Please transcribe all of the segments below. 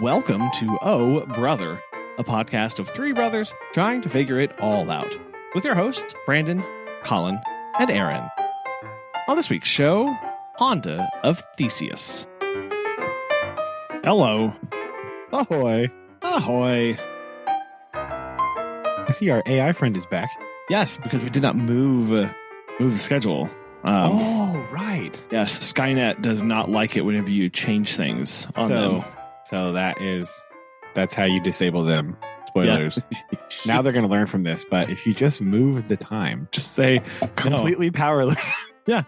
Welcome to Oh Brother, a podcast of three brothers trying to figure it all out, with your hosts, Brandon, Collin, and Aaron. On this week's show, Honda of Theseus. Hello. Ahoy. Ahoy. I see our AI friend is back. Yes, because we did not move the schedule. Oh, right. Yes, Skynet does not like it whenever you change things on them. So that's how you disable them. Spoilers. Yeah. Now they're going to learn from this, but if you just move the time, just say completely powerless. Yeah.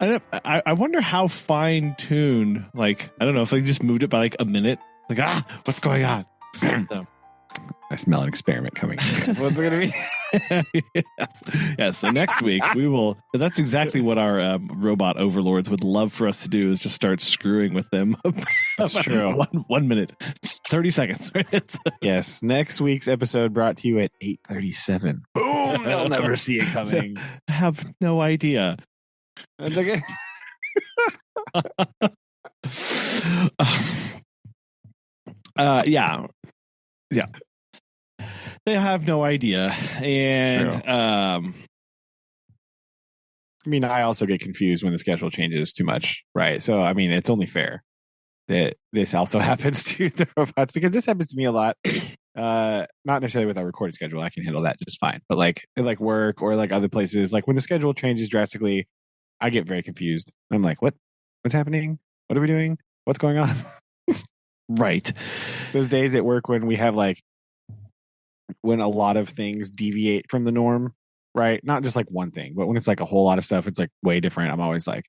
I wonder how fine-tuned, like, I don't know, if they just moved it by like a minute. Like, what's going on? So. I smell an experiment coming. What's it going to be? Yes. So next week that's exactly what our robot overlords would love for us to do, is just start screwing with them. That's true. 1 minute, 30 seconds. Yes. Next week's episode brought to you at 8:37. Boom! They'll never see it coming. I have no idea. Okay. Yeah. They have no idea. And I mean, I also get confused when the schedule changes too much, right? So, I mean, it's only fair that this also happens to the robots, because this happens to me a lot. Not necessarily with our recording schedule. I can handle that just fine. But like work or like other places, like when the schedule changes drastically, I get very confused. I'm like, what's happening? What are we doing? What's going on? Right. Those days at work when we have when a lot of things deviate from the norm, right? Not just like one thing, but when it's like a whole lot of stuff, it's like way different. I'm always like,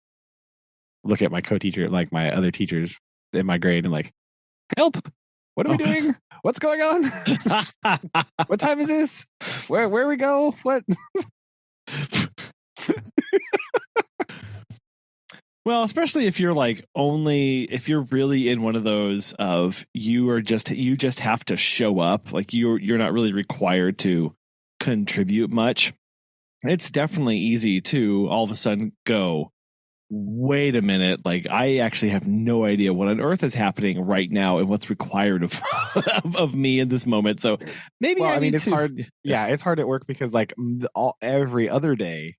look at my co-teacher, like my other teachers in my grade, and like, help! What are we doing? What's going on? What time is this? Where we go? What? Well, especially if you're if you're really in one of those of you just have to show up, like you're not really required to contribute much. It's definitely easy to all of a sudden go, wait a minute, like I actually have no idea what on earth is happening right now and what's required of me in this moment. So maybe it's hard. Yeah, it's hard at work because like every other day,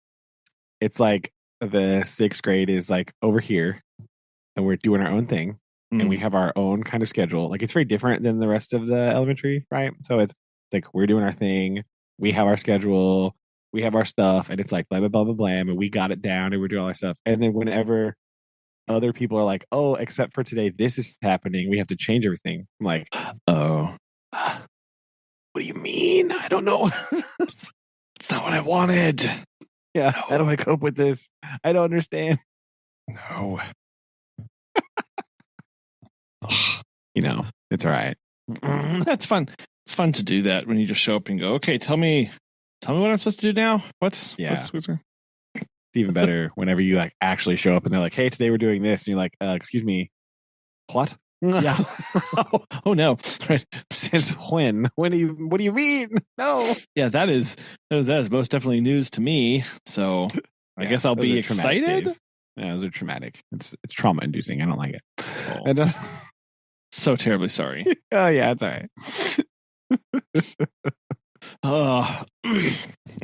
it's like the sixth grade is like over here and we're doing our own thing and we have our own kind of schedule. Like it's very different than the rest of the elementary, right? So it's like we're doing our thing, we have our schedule, we have our stuff, and it's like blah blah blah blah blah, and we got it down and we're doing all our stuff. And then whenever other people are like, oh, except for today this is happening, we have to change everything, I'm like, oh, what do you mean? I don't know. It's not what I wanted. Yeah, no. How do I cope with this? I don't understand. No. It's all right. That's fun. It's fun to do that when you just show up and go, okay, tell me what I'm supposed to do now. What's it's even better whenever you like actually show up and they're like, hey, today we're doing this. And you're like, excuse me, what? Yeah. Oh no. Right. Since when? What do you mean? No. Yeah, that is most definitely news to me. So I guess I'll be excited. Yeah, those are traumatic. It's trauma inducing. I don't like it. Oh. And, so terribly sorry. Oh yeah, it's all right.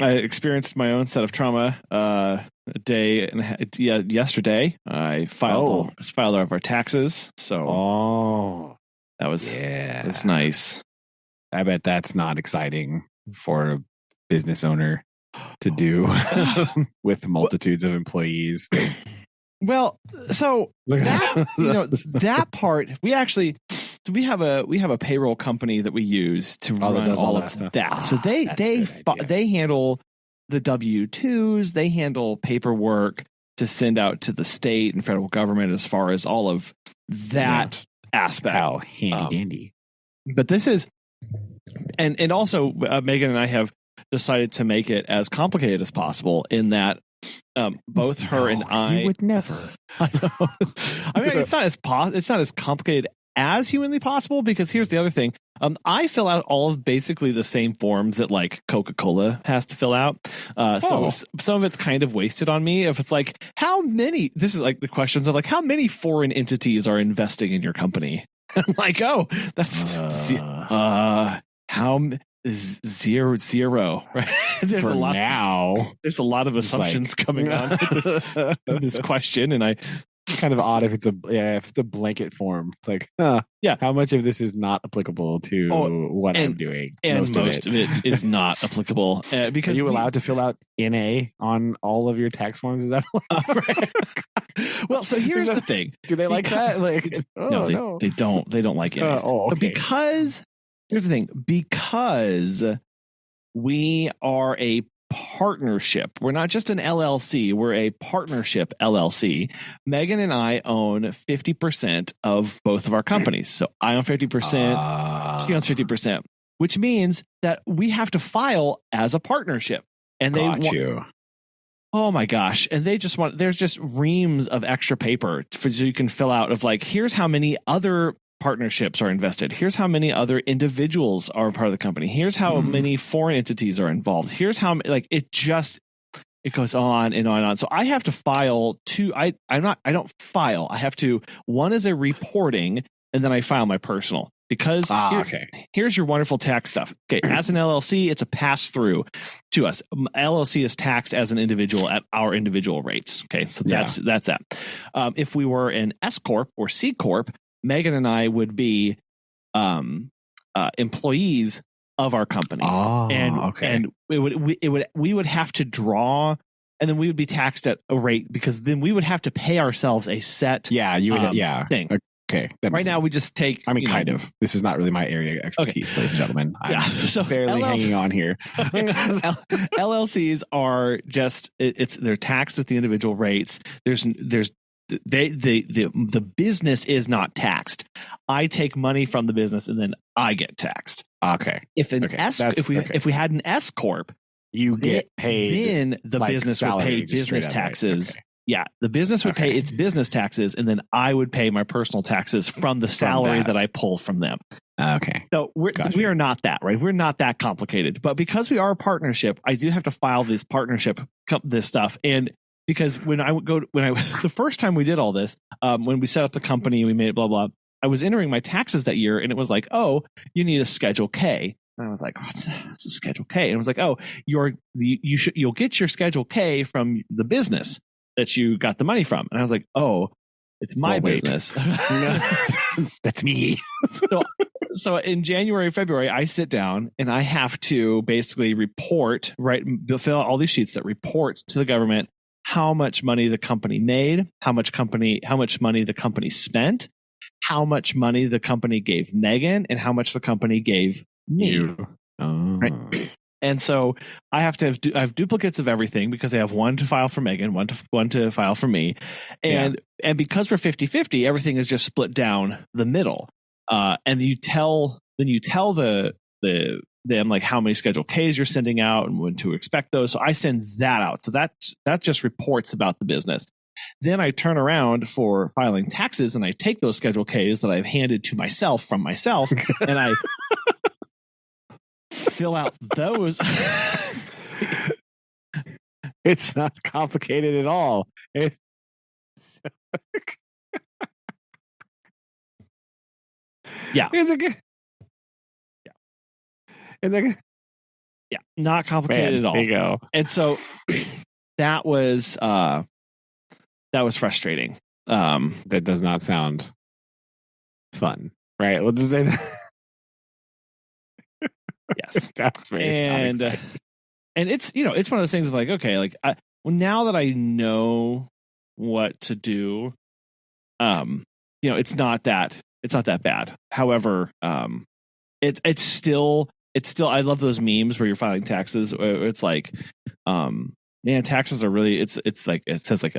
I experienced my own set of trauma yesterday. I filed all of our taxes. So that was it's nice. I bet that's not exciting for a business owner to do with multitudes of employees. Well, so that part we have a payroll company that we use to run all of that. So they handle the W-2s, they handle paperwork to send out to the state and federal government as far as all of that aspect. How handy dandy. But this is, and also Megan and I have decided to make it as complicated as possible in that both her and I would never. I know. I mean, it's not as complicated as humanly possible, because here's the other thing. I fill out all of basically the same forms that like Coca-Cola has to fill out. So some of it's kind of wasted on me. If it's like, this is like the questions of like, how many foreign entities are investing in your company? I'm like, oh, that's zero, right? There's for a lot now. There's a lot of assumptions coming on with this question, and I kind of odd if it's a blanket form. It's like, yeah, how much of this is not applicable to what I'm doing? And most of it is not applicable because are you allowed to fill out NA on all of your tax forms? Is that right? Well, so here's the thing: do they like that? Like, no, they don't. They don't like it. Okay. Because here's the thing: because we are a partnership. We're not just an LLC. We're a partnership LLC. Megan and I own 50% of both of our companies. So I own 50%. She owns 50%, which means that we have to file as a partnership. And they want you. Oh my gosh. And they just want, there's just reams of extra paper so you can fill out of like, here's how many other partnerships are invested. Here's how many other individuals are part of the company. Here's how many foreign entities are involved. Here's how, like, it goes on and on and on. So I have to file I don't file. I have to, one is a reporting, and then I file my personal. Because here's your wonderful tax stuff. Okay, as an LLC, it's a pass through to us. LLC is taxed as an individual at our individual rates. Okay, so that's that. If we were an S corp or C corp, Megan and I would be employees of our company, and we would have to draw, and then we would be taxed at a rate because then we would have to pay ourselves a set thing. Okay. Right now, we just take. I mean, kind of. This is not really my area of expertise, ladies and gentlemen. I'm barely hanging on here. LLCs are just they're taxed at the individual rates. The business is not taxed. I take money from the business and then I get taxed. Okay. If we had an S corp, you get paid. Then the business would pay business taxes. Okay. Yeah, the business would pay its business taxes, and then I would pay my personal taxes from the salary that I pull from them. Okay. So we are not that, right? We're not that complicated. But because we are a partnership, I do have to file this partnership, this stuff. And because the first time we did all this, when we set up the company, we made it, blah, blah, I was entering my taxes that year, and it was like, oh, you need a Schedule K. And I was like, what's a Schedule K? And it was like, oh, you'll get your Schedule K from the business that you got the money from. And I was like, oh, it's my business. That's me. So in January, February, I sit down and I have to basically report, fill out all these sheets that report to the government how much money the company made, how much money the company spent, how much money the company gave Megan, and how much the company gave me. Right? And so I have duplicates of everything because I have one to file for Megan, one to file for me. And because we're 50-50, everything is just split down the middle. And you tell them like how many Schedule Ks you're sending out and when to expect those. So I send that out. So that just reports about the business. Then I turn around for filing taxes and I take those Schedule Ks that I've handed to myself from myself and I fill out those. It's not complicated at all. Yeah. Not complicated at all. There you go. And so that was frustrating. That does not sound fun, right? We'll just say that. Yes. And it's it's one of those things of like, okay, like now that I know what to do, it's not that bad. However, it's still I love those memes where you're filing taxes. Where it's like, man, taxes are really. It's like it says like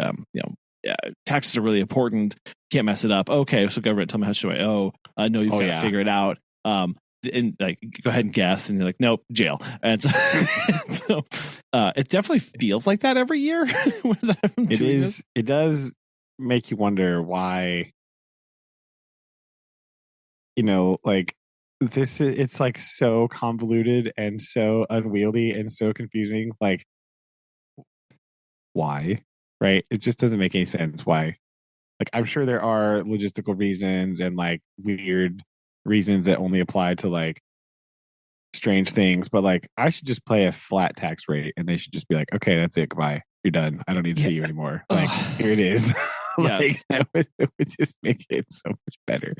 taxes are really important. Can't mess it up. Okay, so government, tell me how much do I owe? No, you've got to figure it out. And like go ahead and guess, and you're like, nope, jail. And so it definitely feels like that every year. It does make you wonder why. Like this, it's like so convoluted and so unwieldy and so confusing. Like, why? Right? It just doesn't make any sense. Why? like I'm sure there are logistical reasons and like weird reasons that only apply to like strange things, but like I should just play a flat tax rate and they should just be like, okay, that's it, goodbye, you're done, I don't need to see you anymore. Like here it is. Like it would just make it so much better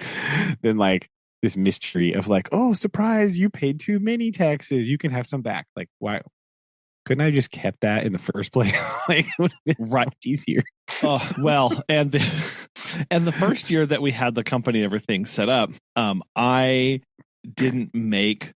than like this mystery of like, oh surprise, you paid too many taxes, you can have some back. Like why couldn't I just kept that in the first place? Like it would have been so much easier. Oh well, and the first year that we had the company and everything set up, I didn't make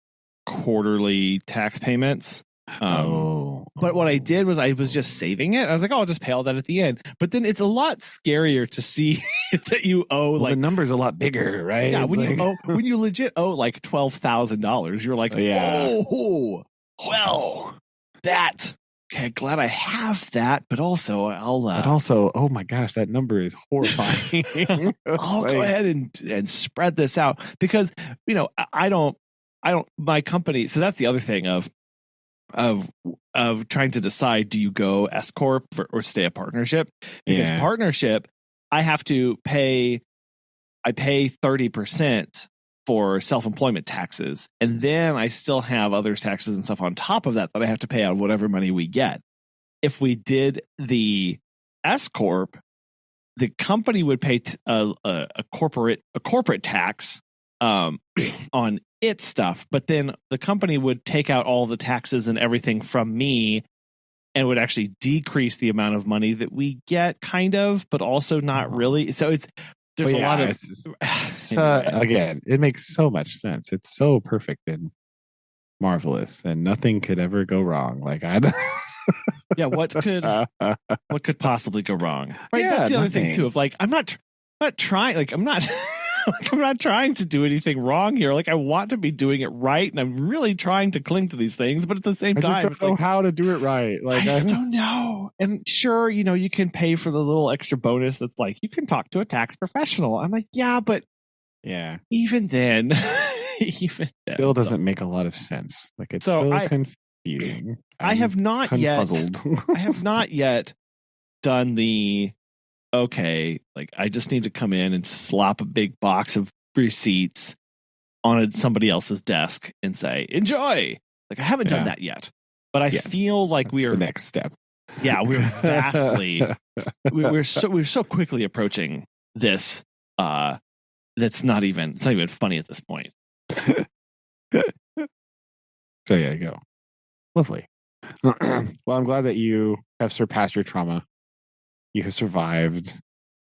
quarterly tax payments. But what I did was I was just saving it. I was like, oh, I'll just pay all that at the end. But then it's a lot scarier to see that you owe the number's a lot bigger, right? Yeah, when you legit owe like $12,000, you're like, oh, well, that. Okay, glad I have that, but also oh my gosh, that number is horrifying. I'll go ahead and spread this out because I don't my company. So that's the other thing of trying to decide, do you go S corp or stay a partnership? Because partnership, I pay 30% for self-employment taxes, and then I still have other taxes and stuff on top of that I have to pay on whatever money we get. If we did the S corp, the company would pay a corporate tax on its stuff, but then the company would take out all the taxes and everything from me and would actually decrease the amount of money that we get, kind of, but also not really. So there's a lot of again, it makes so much sense. It's so perfect and marvelous, and nothing could ever go wrong. Like what could possibly go wrong? Right. Yeah, that's the other thing too. Of like, I'm not trying. Like, I'm not. Like, I'm not trying to do anything wrong here. Like, I want to be doing it right, and I'm really trying to cling to these things. But at the same time, I just don't know how to do it right. Like, I just don't know. And sure, you can pay for the little extra bonus that's like, you can talk to a tax professional. I'm like, yeah, but even then, still doesn't make a lot of sense. Like, it's so confusing. I have not yet done the. Okay, like I just need to come in and slop a big box of receipts on somebody else's desk and say, enjoy. Like I haven't done that yet, but I feel like that's the next step. Yeah, we're vastly, we're so quickly approaching this. It's not even funny at this point. So yeah, you go. Lovely. Well, I'm glad that you have surpassed your trauma. You have survived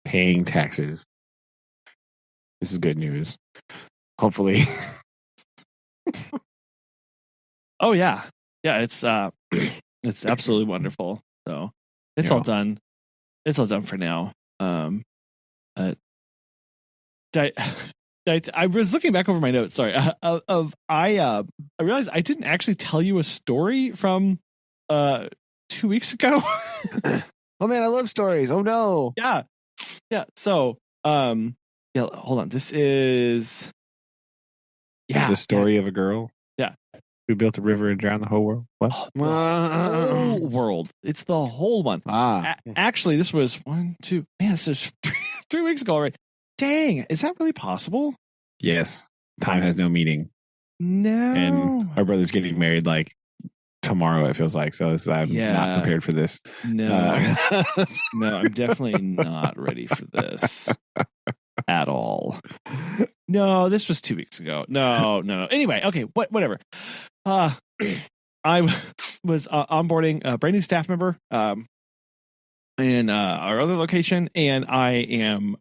paying taxes. This is good news. Hopefully. Oh yeah. Yeah, it's absolutely wonderful. So it's all done. It's all done for now. I was looking back over my notes. Sorry. I realized I didn't actually tell you a story from 2 weeks ago. Oh man, I love stories. Oh no. Yeah. So, hold on. This is the story of a girl. Yeah. Who built a river and drowned the whole world. What? The whole world. It's the whole one. Actually, this was 1, 2. Man, this is 3 weeks ago already. Dang, is that really possible? Yes. Time has no meaning. No. And our brother's getting married like tomorrow, it feels like. So I'm not prepared for this. No. No, I'm definitely not ready for this at all. No, this was 2 weeks ago. No. Anyway, okay, whatever. I was onboarding a brand new staff member in our other location, and I am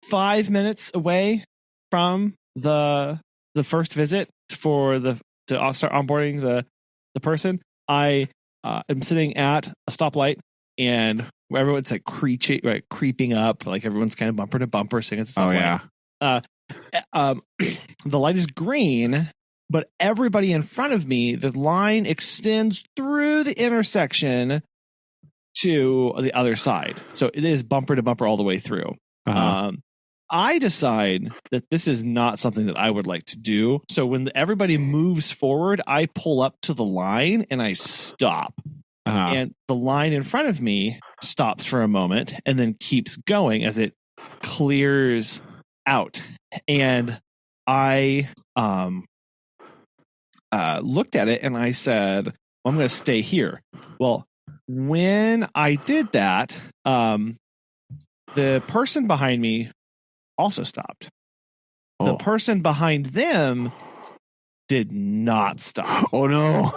5 minutes away from the first visit to start onboarding the person. I am sitting at a stoplight, and everyone's like creeping up, like everyone's kind of bumper to bumper, singing at the stoplight. The light is green, but everybody in front of me, the line extends through the intersection to the other side, so it is bumper to bumper all the way through. I decide that this is not something that I would like to do. So when everybody moves forward, I pull up to the line and I stop. and the line in front of me stops for a moment and then keeps going as it clears out. And I looked at it and I said, well, I'm going to stay here. Well, when I did that, the person behind me also stopped. The person behind them did not stop. Oh no.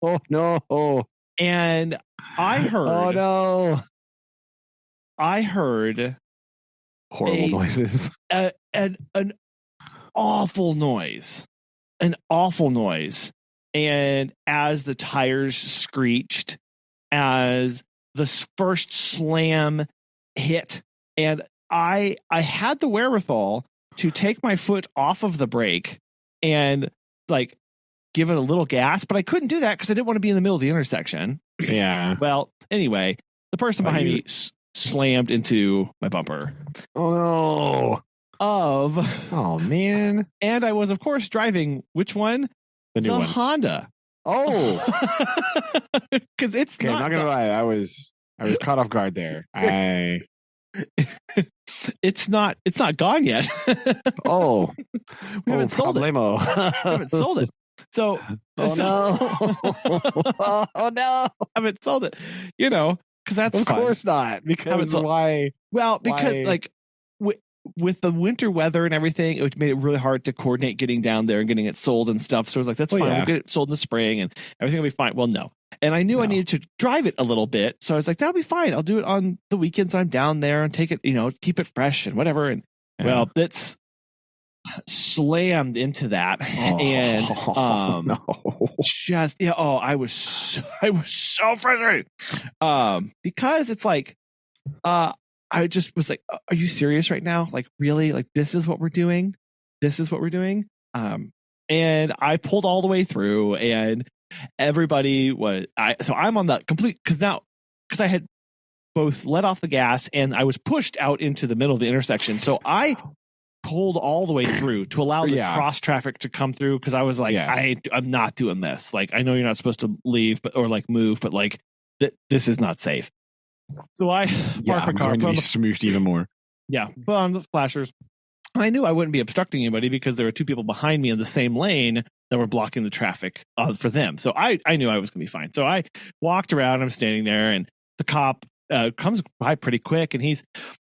Oh no. And I heard horrible noises. An awful noise. An awful noise. And as the tires screeched, as the first slam hit, and I had the wherewithal to take my foot off of the brake and like give it a little gas, but I couldn't do that because I didn't want to be in the middle of the intersection. Yeah. Well, anyway, the person behind me slammed into my bumper. Oh no. Oh man. And I was, of course, driving which one? The new one. Honda. Oh. Because it's okay, I'm not gonna lie. I was caught off guard there. It's not gone yet. Oh. We haven't sold it. We haven't sold it. So oh no. Haven't sold it. You know, because that's of course not. Because why? Well, because like with the winter weather and everything, it made it really hard to coordinate getting down there and getting it sold and stuff. So I was like, that's fine. We'll get it sold in the spring and everything will be fine. Well, no. And I knew I needed to drive it a little bit. So I was like, that'll be fine. I'll do it on the weekends I'm down there and take it, keep it fresh and whatever. And well, it's slammed into that. I was so frustrated. Because it's like, I just was like, are you serious right now? Like, really? Like, this is what we're doing? And I pulled all the way through and everybody I'm on the complete, because I had both let off the gas and I was pushed out into the middle of the intersection. So I pulled all the way through to allow the cross traffic to come through. Cause I was like, I'm not doing this. Like, I know you're not supposed to leave, or like move, but like this is not safe. So I parked my car. I'm going to be smooshed even more. Yeah, put on the flashers. I knew I wouldn't be obstructing anybody because there were two people behind me in the same lane that were blocking the traffic for them. So I knew I was going to be fine. So I walked around. I'm standing there, and the cop comes by pretty quick, and he's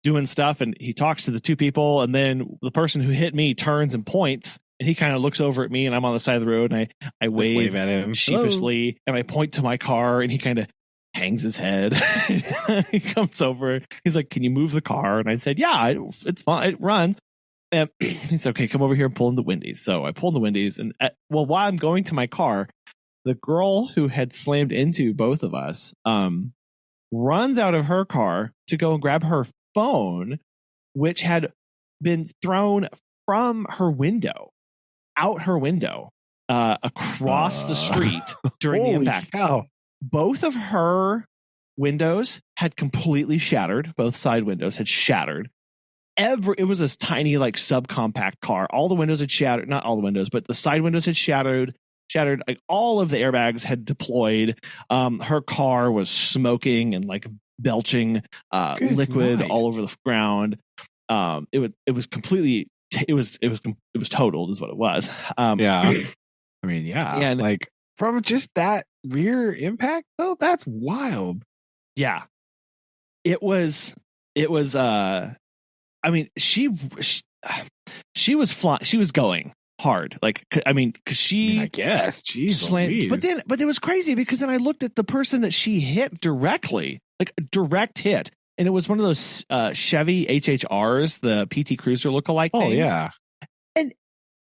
doing stuff, and he talks to the two people, and then the person who hit me turns and points, and he kind of looks over at me, and I'm on the side of the road, and I wave at him sheepishly, and I point to my car, and he kind of hangs his head. He comes over. He's like, "Can you move the car?" And I said, "Yeah, it's fine. It runs." And he's okay. Come over here and pull in the windies. So I pulled the windies, and while I'm going to my car, the girl who had slammed into both of us runs out of her car to go and grab her phone, which had been thrown from her window, out her window, across the street during the impact. Cow. Both of her windows had completely shattered. Both side windows had shattered. It was this tiny, like, subcompact car. All the windows had shattered. Not all the windows, but the side windows had shattered. Like, all of the airbags had deployed. Her car was smoking and like belching liquid all over the ground. It was completely. It was totaled, is what it was. Yeah. I mean, yeah. And like, from just that rear impact, though, that's wild. Yeah. It was I mean, she was flying. She was going hard. Like, I mean, because I guess, geez, but it was crazy because then I looked at the person that she hit directly, like a direct hit, and it was one of those Chevy HHRs, the PT Cruiser lookalike things. Oh yeah, and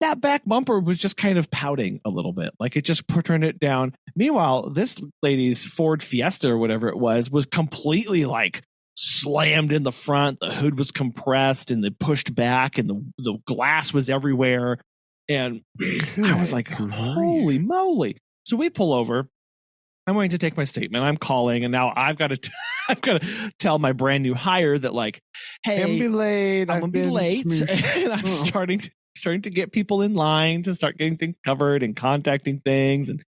that back bumper was just kind of pouting a little bit, like it just turned it down. Meanwhile, this lady's Ford Fiesta or whatever it was completely like slammed in the front. The hood was compressed and they pushed back, and the glass was everywhere. And I was like, holy moly. So we pull over. I'm going to take my statement. I'm calling, and now I've got to tell my brand new hire that, like, hey, I'm gonna be late. And I'm starting to get people in line to start getting things covered and contacting things. And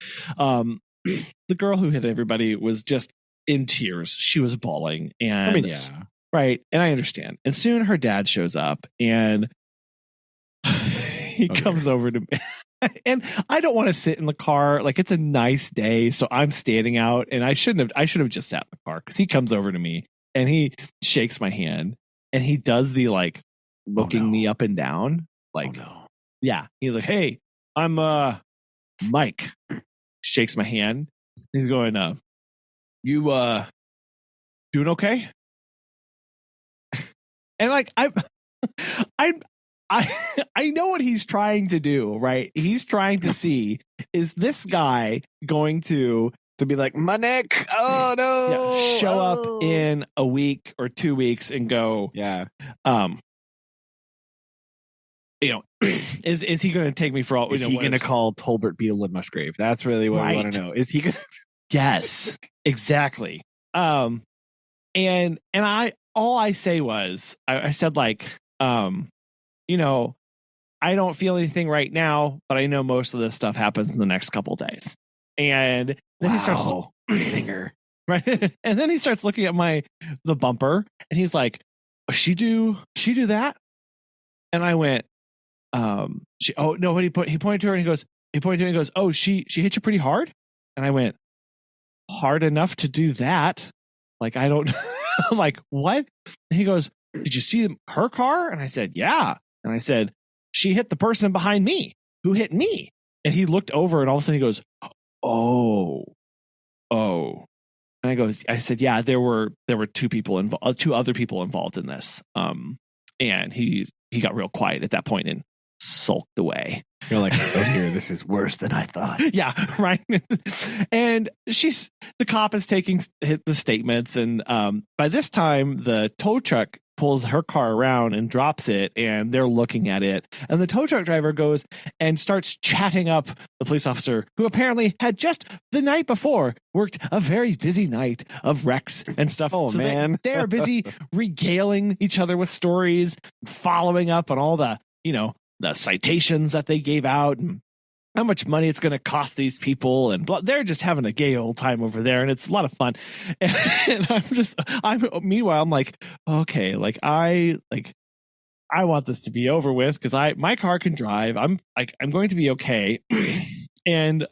the girl who hit everybody was just in tears. She was bawling. And I mean, yeah. Right. And I understand. And soon her dad shows up and he comes over to me. And I don't want to sit in the car. Like, it's a nice day. So I'm standing out, and I should have just sat in the car, because he comes over to me and he shakes my hand and he does the like looking me up and down. Like, yeah. He's like, "Hey, I'm Mike." Shakes my hand. He's going, "You doing okay?" And like I know what he's trying to do, right? He's trying to see, is this guy going to be like, "My neck, oh no," show up in a week or 2 weeks and go, is he going to take me for all? Is he going to call Tolbert, Beale, and Musgrave? That's really what we want to know. Is he going to? Yes, exactly. And all I say was, I said like, I don't feel anything right now, but I know most of this stuff happens in the next couple days. And then he starts singer, right? And then he starts looking at the bumper, and he's like, she do that?" And I went, he pointed to her and he goes, "Oh, she hit you pretty hard?" And I went, "Hard enough to do that? Like, I don't." I'm like, "What?" And he goes, "Did you see her car?" And I said, "Yeah." And I said, "She hit the person behind me who hit me." And he looked over, and all of a sudden he goes, oh. And I said, "Yeah, there were two other people involved in this." And he got real quiet at that point and sulked away. You're like, "Oh dear, this is worse than I thought." Yeah, right. And the cop is taking the statements, and by this time the tow truck pulls her car around and drops it, and they're looking at it, and the tow truck driver goes and starts chatting up the police officer, who apparently had just the night before worked a very busy night of wrecks and stuff. Man, they are busy regaling each other with stories, following up on all the citations that they gave out and how much money it's going to cost these people, and they're just having a gay old time over there, and it's a lot of fun. And meanwhile, I'm like, okay, like I want this to be over with, because my car can drive. I'm going to be okay. And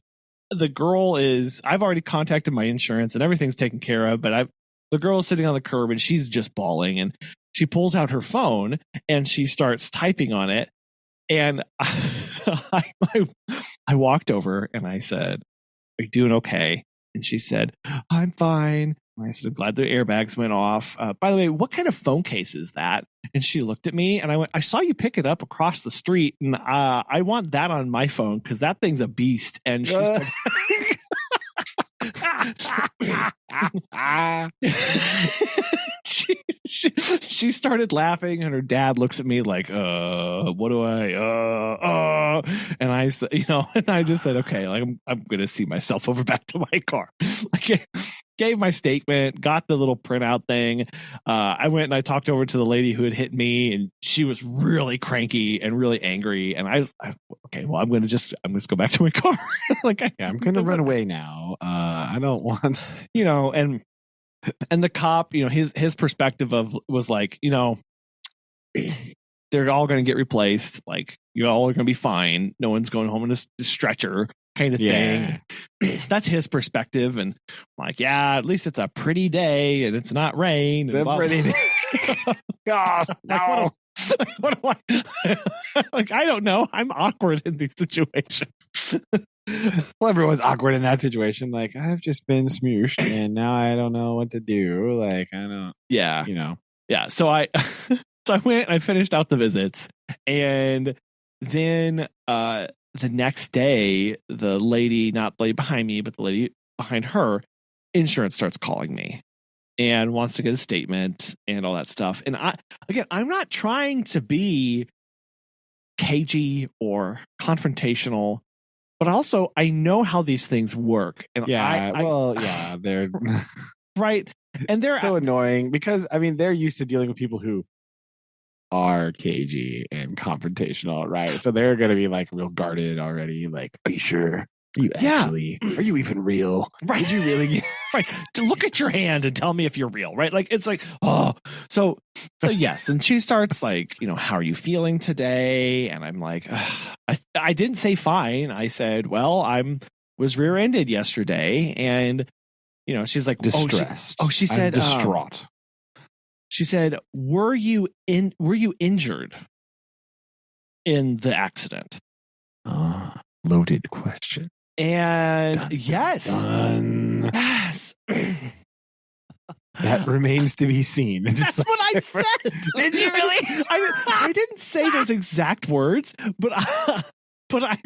the girl I've already contacted my insurance and everything's taken care of, but the girl is sitting on the curb and she's just bawling, and she pulls out her phone and she starts typing on it. And I walked over and I said, "Are you doing okay?" And she said, "I'm fine." And I said, "I'm glad the airbags went off. By the way, what kind of phone case is that?" And she looked at me and I went, "I saw you pick it up across the street, and I want that on my phone, because that thing's a beast." And she started she started laughing, and her dad looks at me like, what do I and I said, and I just said, "Okay, like I'm gonna see myself over back to my car." Like, gave my statement, got the little printout thing. I went and I talked over to the lady who had hit me, and she was really cranky and really angry. And I okay, well, I'm gonna just go back to my car. Like, I'm gonna run away now. I don't want, and the cop, his perspective was like, they're all going to get replaced. Like, you all are going to be fine. No one's going home in a stretcher kind of thing. That's his perspective. And I'm like, yeah, at least it's a pretty day and it's not rain. The pretty day. God, no. What do I like? I don't know. I'm awkward in these situations. Well, everyone's awkward in that situation. Like, I've just been smooshed and now I don't know what to do. Like, I don't. Yeah. Yeah. So I went and I finished out the visits, and then the next day, the lady, not the lady behind me, but the lady behind her, insurance starts calling me and wants to get a statement and all that stuff. And I'm not trying to be cagey or confrontational, but also I know how these things work. And they're right. And they're so annoying, because they're used to dealing with people who are cagey and confrontational, right? So they're going to be like real guarded already. Like, "Are you sure? Are you even real? Right. Did you really? Right. To look at your hand and tell me if you're real, right? Like, it's like, oh, so yes. And she starts like, how are you feeling today? And I'm like, I didn't say fine. I said, well, was rear-ended yesterday. And, she's like, distressed. She said, I'm distraught. She said, were you injured in the accident? Loaded question. And yes. Yes. That remains to be seen. That's what I said. Did you really? I didn't say those exact words, but I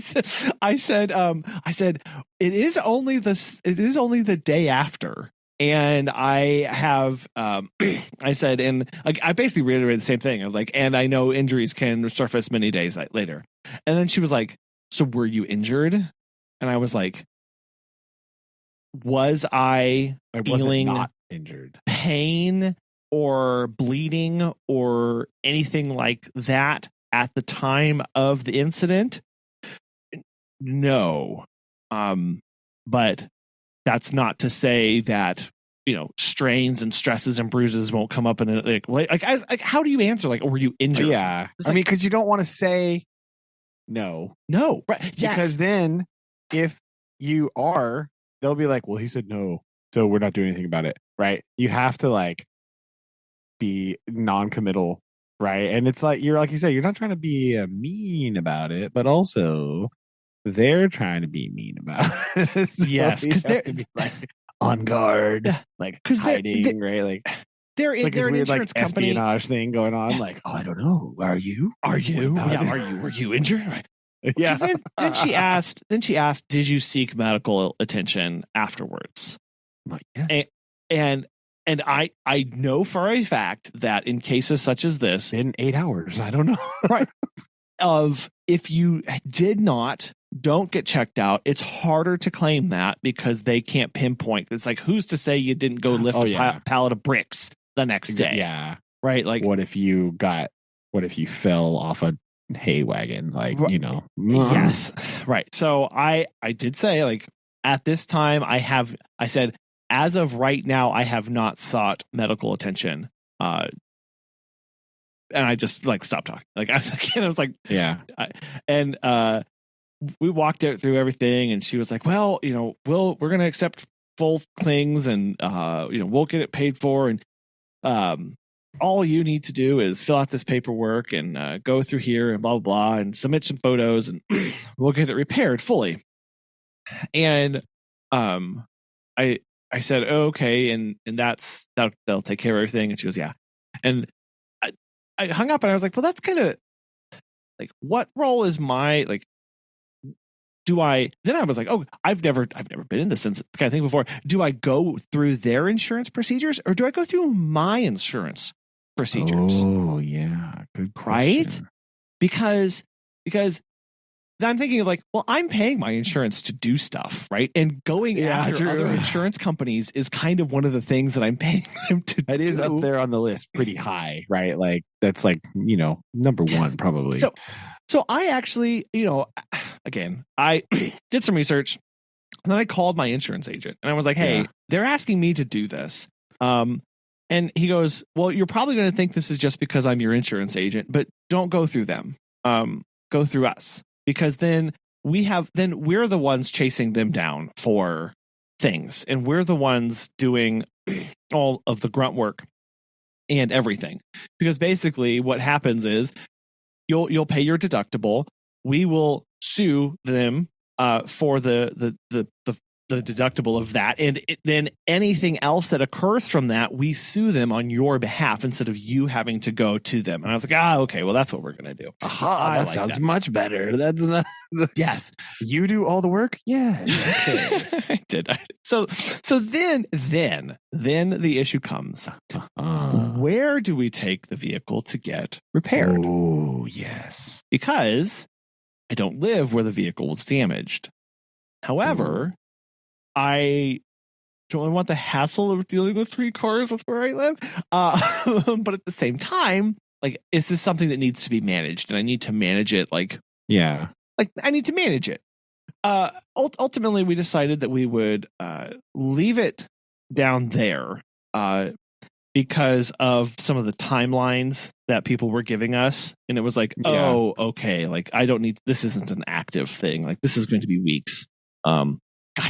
said it is only the day after. And I have, I said, and I basically reiterated the same thing. I was like, and I know injuries can surface many days later. And then she was like, so were you injured? And I was like, was I feeling not injured, pain or bleeding or anything like that at the time of the incident? No. But that's not to say that, strains and stresses and bruises won't come up in how do you answer? Like, were you injured? Yeah. I mean, because you don't want to say no. No. Right. Yes. Because then if you are, they'll be like, well, he said no, so we're not doing anything about it. Right. You have to be non-committal. Right. And it's like, like you said, you're not trying to be mean about it, but also they're trying to be mean about it. So yes. Because they're on guard, because hiding, right? Like they're an weird, insurance company espionage thing going on. Like, I don't know. Are you? Are you? Were you injured? Right. Yeah. Then she asked, did you seek medical attention afterwards? Yes. And I know for a fact that in cases such as this, in 8 hours, I don't know. Right. If you don't get checked out, it's harder to claim that because they can't pinpoint. It's like, who's to say you didn't go lift a pallet of bricks the next day? Yeah. Right. Like, what if you fell off a hay wagon? Yes. Right. So I did say, at this time, I said, as of right now, I have not sought medical attention. And I just stopped talking. I was like, yeah. We walked out through everything, and she was like, well, we're going to accept full things, and we'll get it paid for, and all you need to do is fill out this paperwork and go through here and blah, blah, blah, and submit some photos, and we'll get it repaired fully. And I said, oh, okay, and they'll take care of everything. And she goes, yeah. And I hung up, and I was like, well, that's kind of what role is my then I was like, oh, I've never been in this kind of thing before. Do I go through their insurance procedures, or do I go through my insurance procedures? Oh, yeah. Good question. Right? Because I'm thinking of well, I'm paying my insurance to do stuff, right? And going after other insurance companies is kind of one of the things that I'm paying them to do. It is up there on the list pretty high, right? That's number one probably. So I actually, again, I did some research, and then I called my insurance agent, and I was like, hey, they're asking me to do this. And he goes, well, you're probably going to think this is just because I'm your insurance agent, but don't go through them. Go through us, because then we're the ones chasing them down for things, and we're the ones doing all of the grunt work and everything. Because basically what happens is you'll pay your deductible. We will sue them for the deductible of that, and then anything else that occurs from that, we sue them on your behalf instead of you having to go to them. And I was like, okay, well, that's what we're gonna do. That sounds much better. That's not. Yes, you do all the work. Yes, okay. I did. So then the issue comes. Where do we take the vehicle to get repaired? Oh, yes, because I don't live where the vehicle was damaged. However, I don't want the hassle of dealing with 3 cars with where I live. But at the same time, is this something that needs to be managed? And I need to manage it I need to manage it. ultimately we decided that we would leave it down there because of some of the timelines that people were giving us, and it was like, oh, okay, like I don't need, this isn't an active thing, like this is going to be weeks. Gotcha.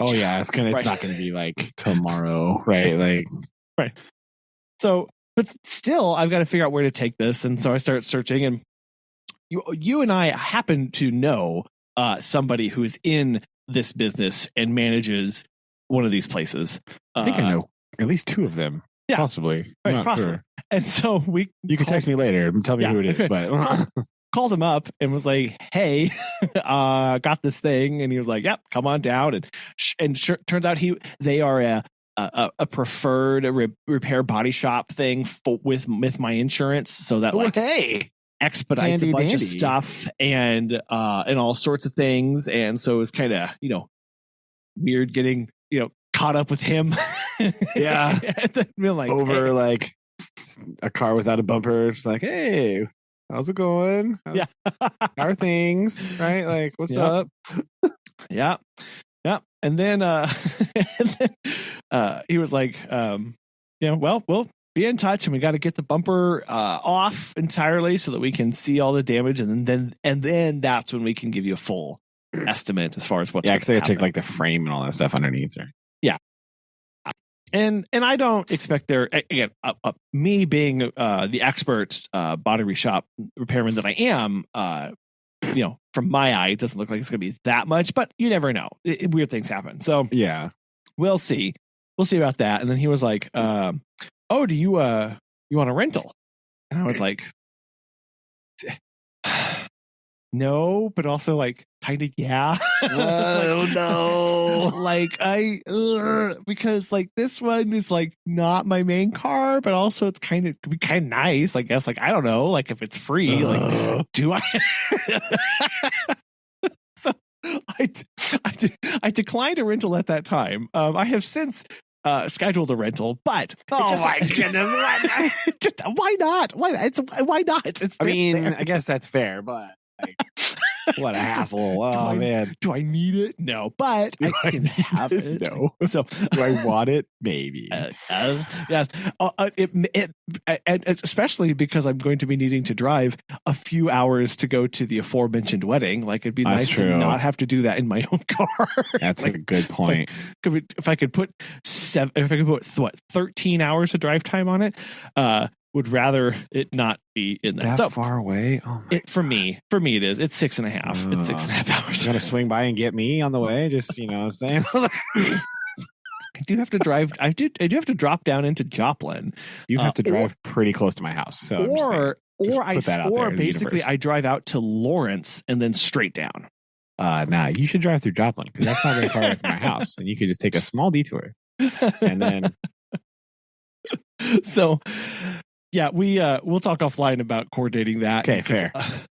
Oh yeah, it's not gonna be like tomorrow, right? Like right. So, but still, I've got to figure out where to take this, and so I start searching, and you and I happen to know somebody who is in this business and manages one of these places. I think I know at least two of them. Yeah, possibly. Right, possibly. Sure. And so you can text me later and tell me who it is. But called him up and was like, "Hey, got this thing," and he was like, "Yep, come on down." And turns out they are a preferred repair body shop thing with my insurance, so that expedites a bunch of stuff and all sorts of things. And so it was kind of weird getting caught up with him. Yeah. Like, over like a car without a bumper. It's like, hey, how's it going? How are things? Right? Like, what's up? Yeah. And then he was like, well, we'll be in touch, and we got to get the bumper off entirely so that we can see all the damage, and then that's when we can give you a full estimate as far as what's because I check like the frame and all that stuff underneath there. Yeah. And I don't expect again, me being the expert body shop repairman that I am, from my eye, it doesn't look like it's going to be that much, but you never know. Weird things happen. So yeah, we'll see about that. And then he was like, "Oh, do you want a rental?" And I was like, "No," but also like kind of yeah. Oh no! Like because like this one is like not my main car, but also it's kind of nice, I guess. Like I don't know, like if it's free, like do I? So I declined a rental at that time. I have since scheduled a rental, but my goodness, why not? Why not? I mean, I guess that's fair, but. Like, what a hassle! Oh man, do I need it? No, but I can have it. No. So do I want it? Maybe. Yeah. And especially because I'm going to be needing to drive a few hours to go to the aforementioned wedding. Like it'd be nice to not have to do that in my own car. That's like, a good point. If I could put 13 hours of drive time on it, would rather it not be in that far away. Oh for me it is. It's 6.5. It's 6.5 hours. You want to swing by and get me on the way? Just saying. I do have to drive. I do have to drop down into Joplin. You have to drive pretty close to my house. So basically I drive out to Lawrence and then straight down. Nah, you should drive through Joplin because that's not very far away from my house, and you could just take a small detour and then. So. Yeah, we'll talk offline about coordinating that. Okay, fair.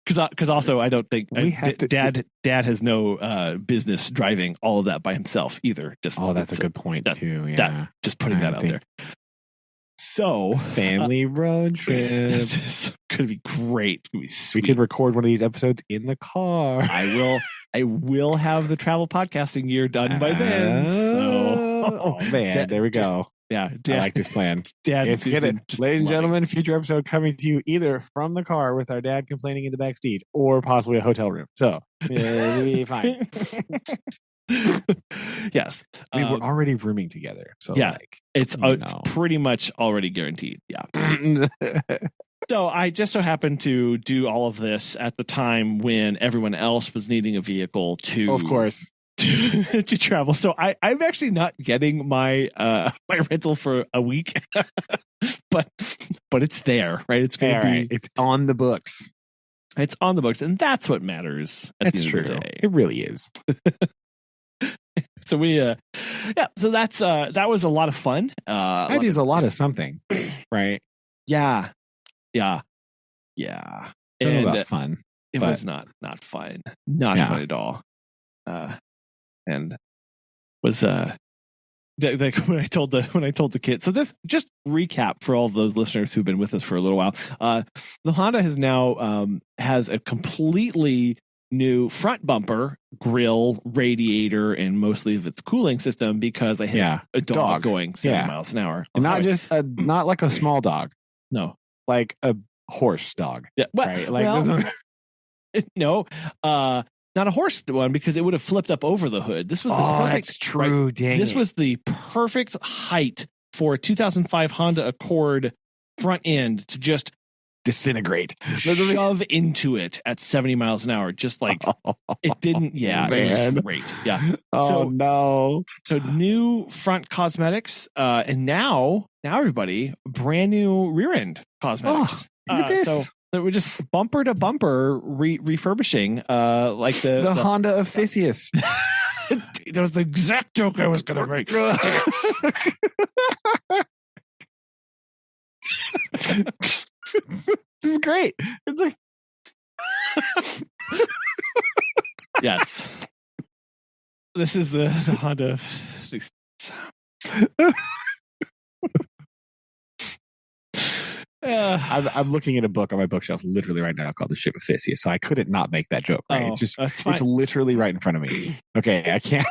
Because also I don't think Dad has no business driving all of that by himself either. That's a good point too. Yeah, just putting that out there. So family road trip. This is gonna be great. It's gonna be sweet. We could record one of these episodes in the car. I will have the travel podcasting gear done by then. So man, there we go. Yeah, I like this plan. Ladies and gentlemen, future episode coming to you either from the car with our dad complaining in the backseat or possibly a hotel room. So it'll be fine. Yes. I mean, we're already rooming together. So yeah, it's pretty much already guaranteed. Yeah. So I just so happened to do all of this at the time when everyone else was needing a vehicle to, of course, to travel. So I'm actually not getting my my rental for a week, but it's there, right? It's going to be. It's on the books. It's on the books, and that's what matters. That's true. Of the day. It really is. So so that's that was a lot of fun. That is a lot of something, right? Yeah. And about fun. It was not fun. Not fun at all. And was like when I told the kids. So this just recap for all of those listeners who've been with us for a little while. The Honda has now has a completely new front bumper, grill, radiator, and mostly of its cooling system because I hit a dog going 70 miles an hour. And not like a small dog. No. Like a horse dog. Yeah. Well, right? Like this one. No. Not a horse one because it would have flipped up over the hood. This was the perfect. That's true. Dang this it. was the perfect height for a 2005 Honda Accord front end to just disintegrate, shove into it at 70 miles an hour. Just like it didn't. Yeah, it was great. Yeah. No. So new front cosmetics, and now everybody brand new rear end cosmetics. Look at this. So we're just bumper to bumper refurbishing, like the Honda of Theseus. That was the exact joke I was going to make. This is great. It's like yes. This is the Honda. I'm looking at a book on my bookshelf literally right now called The Ship of Theseus, so I couldn't not make that joke. Right? It's literally right in front of me. Okay, I can't.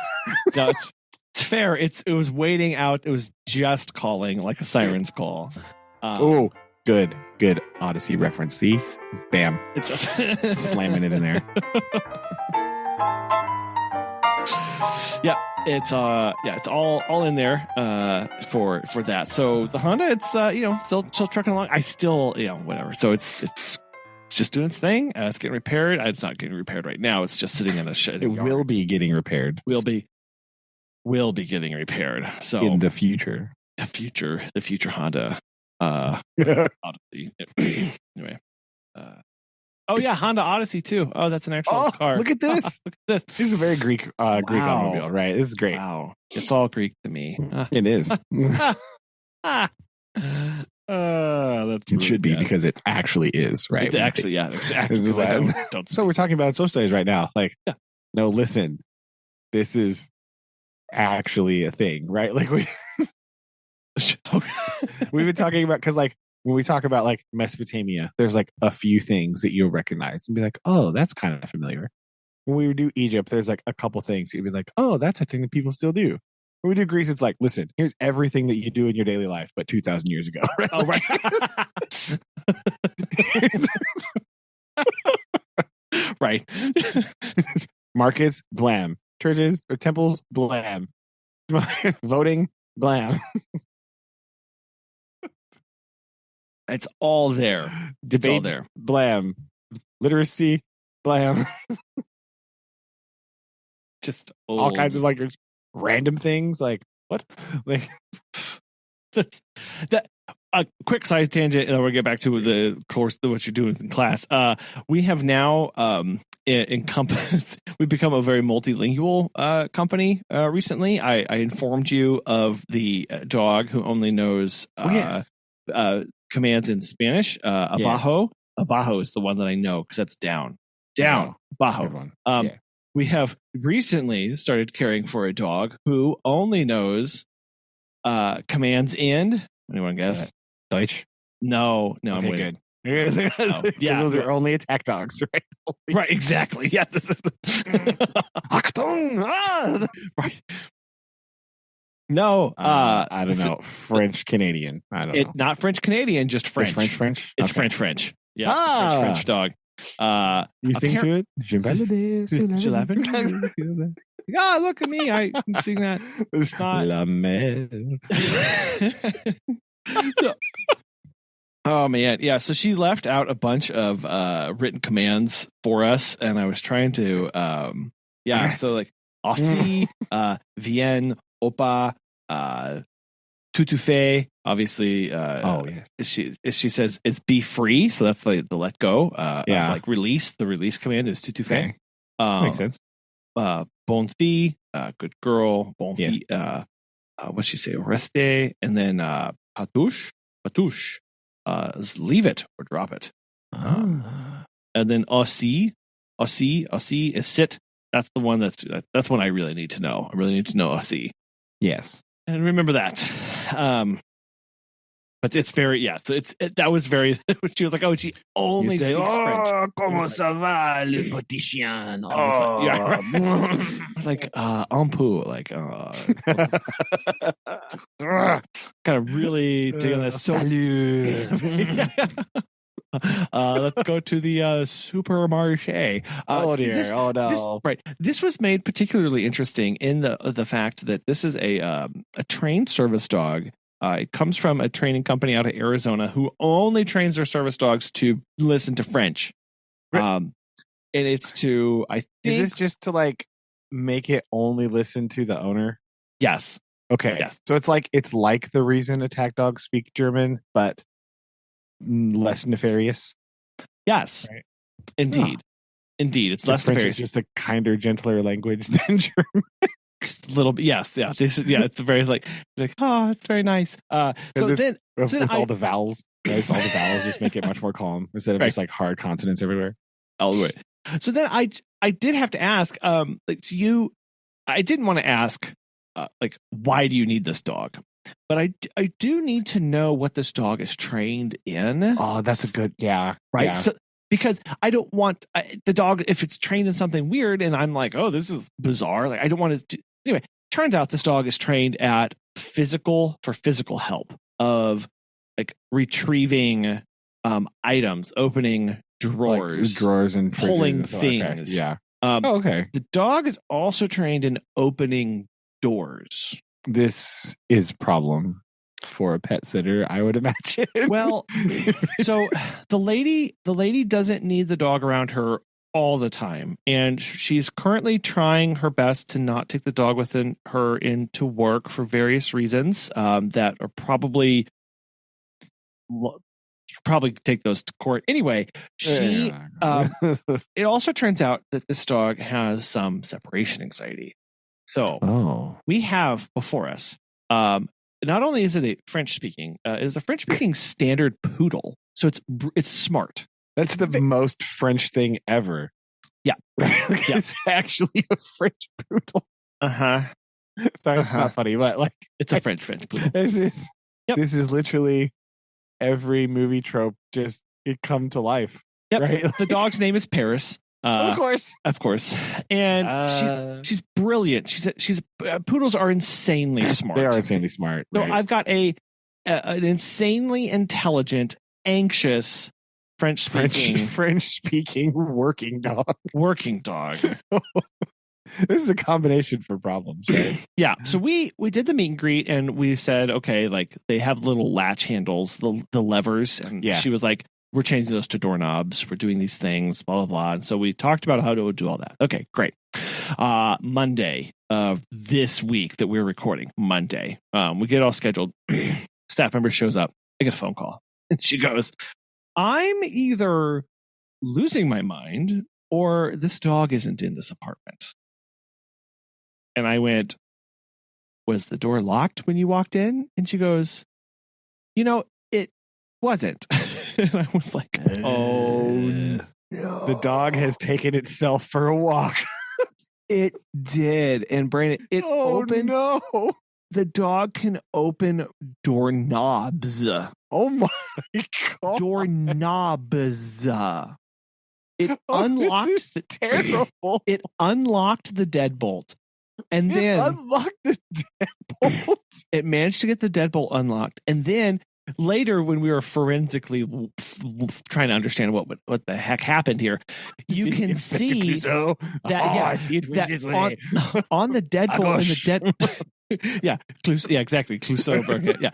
No, it's fair. It was waiting out. It was just calling like a siren's call. Good Odyssey reference. See, bam, it's just slamming it in there. It's all in there for that. So the Honda, it's still trucking along. I still whatever. So it's just doing its thing. It's getting repaired. It's not getting repaired right now. It's just sitting in a shed. It will be getting repaired. Will be getting repaired. So in the future, the future Honda. Odyssey. Anyway. Honda Odyssey too. Oh, that's an actual car. Look at this. Look at this. This is a very Greek automobile, right? This is great. Wow. It's all Greek to me. It is. That's it should be because it actually is, right? It actually, yeah. Don't so we're talking about social studies right now. Like, no, listen, this is actually a thing, right? Like we've been talking about, because like when we talk about like Mesopotamia, there's like a few things that you'll recognize and be like, oh, that's kind of familiar. When we do Egypt, there's like a couple things you'd be like, oh, that's a thing that people still do. When we do Greece, it's like, listen, here's everything that you do in your daily life, but 2,000 years ago. Right? Oh, right. Right. Markets, blam. Churches or temples, blam. Voting, blam. It's all there. Debates, all there. Blam. Literacy, blam. Just all kinds of like random things. Like what? Like that. A quick size tangent, and then we'll get back to the course, what you're doing in class. We have now encompassed. We've become a very multilingual company. Recently, I informed you of the dog who only knows commands in Spanish. Abajo. Yes. Abajo is the one that I know because that's down. Abajo. We have recently started caring for a dog who only knows commands in. Anyone guess? Deutsch? No, okay, I'm waiting. Good. Those are only attack dogs, right? Right, exactly. Yes. Achtung! Right. No, I don't know. French Canadian. I don't know. Not French Canadian, just French. French. It's okay. French. Yeah, French dog. You sing to it? Look at me. I can sing that. It's not. La mer. Oh man, yeah. So she left out a bunch of written commands for us, and I was trying to, So like, aussi, viens, opa, tutufe. Obviously, yes. She says it's be free, so that's the let go. Like release. The release command is tutufe. Okay. Makes sense. Bon fille, good girl. Bon fille. What's she say? Reste, and then patouche, is leave it or drop it. And then aussi is sit. That's the one that's one I really need to know. I really need to know aussi. Yes, and remember that. But it's very, so that was very, she was like, oh, she only speaks French. Comment ça va, le petit chien? I was like, un peu, like, kind of really taking this. Salut. Let's go to the supermarché. Oh no! This was made particularly interesting in the fact that this is a trained service dog. It comes from a training company out of Arizona who only trains their service dogs to listen to French. Right. And it's to, I think, is this just to like make it only listen to the owner? Yes. Okay. Yes. So it's like the reason attack dogs speak German, but less nefarious. Yes. Right. Indeed. Indeed. It's less French nefarious. is just a kinder, gentler language than German. Just a little bit. Yes. Yeah. It's very like, oh, it's very nice. Then all the vowels, right? All the vowels just make it much more calm instead of just like hard consonants everywhere. Oh, right. So then I did have to ask, I didn't want to ask, why do you need this dog? But I do need to know what this dog is trained in. Oh, that's a good, right. Yeah. So, because I don't want the dog, if it's trained in something weird and I'm like, oh, this is bizarre. Like, I don't want it to. Anyway, turns out this dog is trained at physical help of like retrieving items, opening drawers, and pulling and things. Okay. Yeah. Okay. The dog is also trained in opening doors. This is problem for a pet sitter, I would imagine. Well, so the lady doesn't need the dog around her all the time, and she's currently trying her best to not take the dog with her into work for various reasons that are probably take those to court. Anyway, it also turns out that this dog has some separation anxiety. So we have before us, not only is it a French-speaking, it is a French-speaking standard poodle. So it's smart. That's the most French thing ever. Yeah. It's actually a French poodle. Uh-huh. Sorry, it's not funny, but like it's a French poodle. This is literally every movie trope just it come to life. Yep. Right? The dog's name is Paris. Of course. And she's brilliant. She's poodles are insanely smart. They are insanely smart. So right? I've got an insanely intelligent, anxious French-speaking working dog. This is a combination for problems, right? Yeah. So we did the meet and greet, and we said, okay, like they have little latch handles, the levers, and she was like, we're changing those to doorknobs. We're doing these things, blah, blah, blah. And so we talked about how to do all that. Okay, great. Monday of this week that we're recording, Monday, we get all scheduled. Staff member shows up. I get a phone call. And she goes, I'm either losing my mind or this dog isn't in this apartment. And I went, was the door locked when you walked in? And she goes, it wasn't. And I was like, oh, no. The dog has taken itself for a walk. It did. And Brandon, opened. No. The dog can open doorknobs. Oh my God. Doorknobs. It unlocked. This is terrible. It unlocked the deadbolt. And then unlocked the deadbolt. It managed to get the deadbolt unlocked. And then later, when we were forensically trying to understand what the heck happened here, you can see Clouseau. that I see it this way. on the deadbolt in the yeah, exactly, Clouseau. Yeah,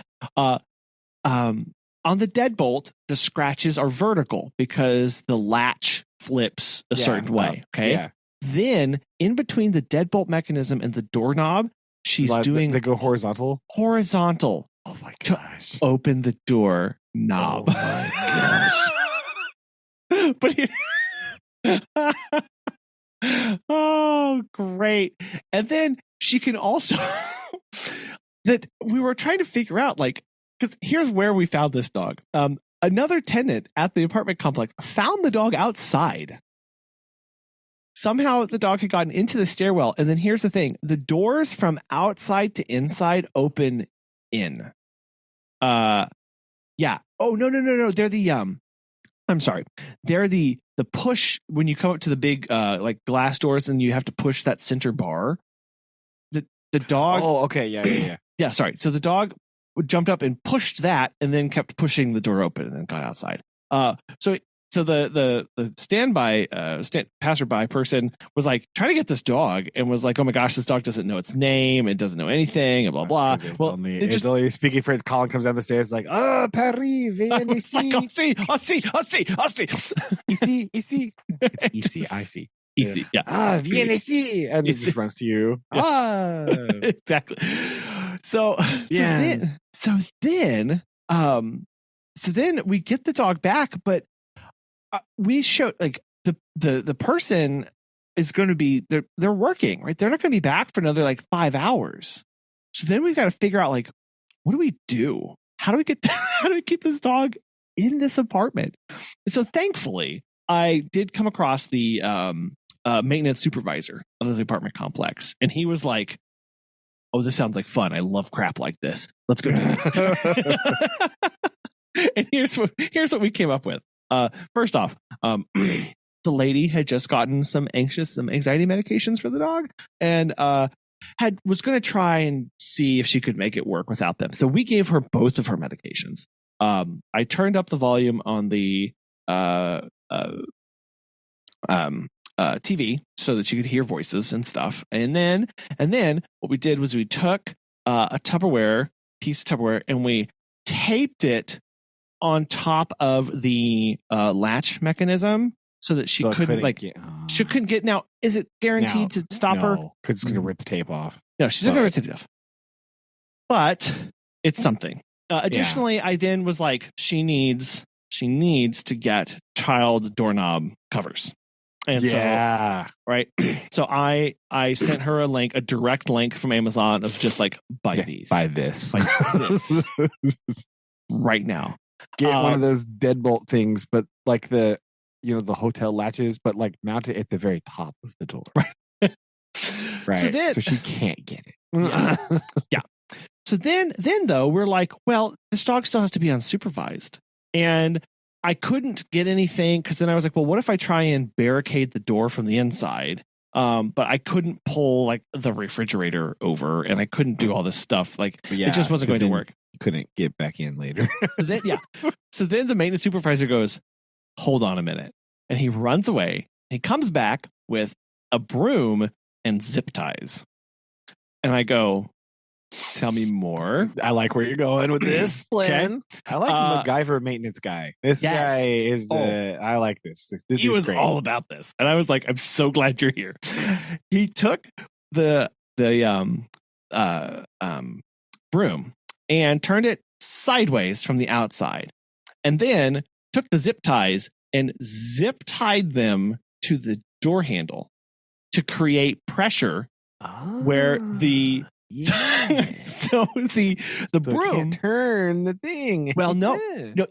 on the deadbolt, the scratches are vertical because the latch flips a certain way. Okay, yeah. Then in between the deadbolt mechanism and the doorknob, she's doing they go horizontal. Oh my gosh! Open the door knob. Oh my gosh! But oh, great! And then she can also that we were trying to figure out, like, because here's where we found this dog. Another tenant at the apartment complex found the dog outside. Somehow the dog had gotten into the stairwell, and then here's the thing: the doors from outside to inside open in. Yeah. Oh, no. They're the I'm sorry. They're the push when you come up to the big like glass doors and you have to push that center bar. The dog. Oh, okay. Yeah. Yeah, sorry. So the dog jumped up and pushed that and then kept pushing the door open and then got outside. So the standby passerby person was like trying to get this dog and was like, oh my gosh, this dog doesn't know its name, it doesn't know anything, and blah blah. It's only speaking for it. Colin comes down the stairs like, oh, Paris, viens ici. I'll see. Ici. It's ici, I see. Easy, yeah. Ah, viens ici, and it just runs to you. Yeah. Ah, exactly. So then we get the dog back, but we show like the person is going to be they're working, right? They're not going to be back for another like 5 hours. So then we've got to figure out like, what do we do? How do we keep this dog in this apartment? And so thankfully, I did come across the maintenance supervisor of this apartment complex, and he was like, "Oh, this sounds like fun. I love crap like this. Let's go do this." And here's what we came up with. First off, the lady had just gotten some anxiety medications for the dog, and was going to try and see if she could make it work without them. So we gave her both of her medications. I turned up the volume on the TV so that she could hear voices and stuff. And then what we did was we took a piece of Tupperware, and we taped it on top of the latch mechanism so that she couldn't get. Now, is it guaranteed to stop her? Because it's going to rip the tape off. No, she's not going to rip the tape off. But it's something. Additionally, I then was like, she needs to get child doorknob covers. And so I sent her a direct link from Amazon of just like, buy these. Buy this. Right now. Get one of those deadbolt things, but like the hotel latches, but like mount it at the very top of the door. Right. So she can't get it. Yeah. So then though, we're like, well, this dog still has to be unsupervised. And I couldn't get anything because then I was like, well, what if I try and barricade the door from the inside? But I couldn't pull like the refrigerator over, and I couldn't do all this stuff. Like it just wasn't going to work. Couldn't get back in later. So then the maintenance supervisor goes, hold on a minute. And he runs away. He comes back with a broom and zip ties. And I go, tell me more. I like where you're going with this plan. Okay. I like MacGyver maintenance guy. This guy is I like this. He was great. All about this. And I was like, I'm so glad you're here. He took the broom and turned it sideways from the outside, and then took the zip ties and zip tied them to the door handle to create pressure where the so the broom can't turn the thing. Well, no,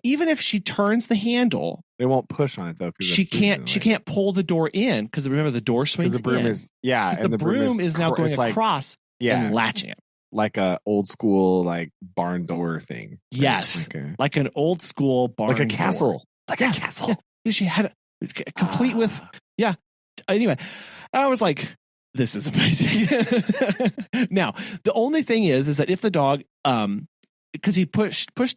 even if she turns the handle, they won't push on it though. She can't pull the door in because remember the door swings. The broom is and the broom is now going across and latching it. Like a old school like barn door thing. Yes, like an old school barn, like a castle, door. Like a castle. Yeah. She had it complete with Anyway, I was like, this is amazing. Now, the only thing is that if the dog, because he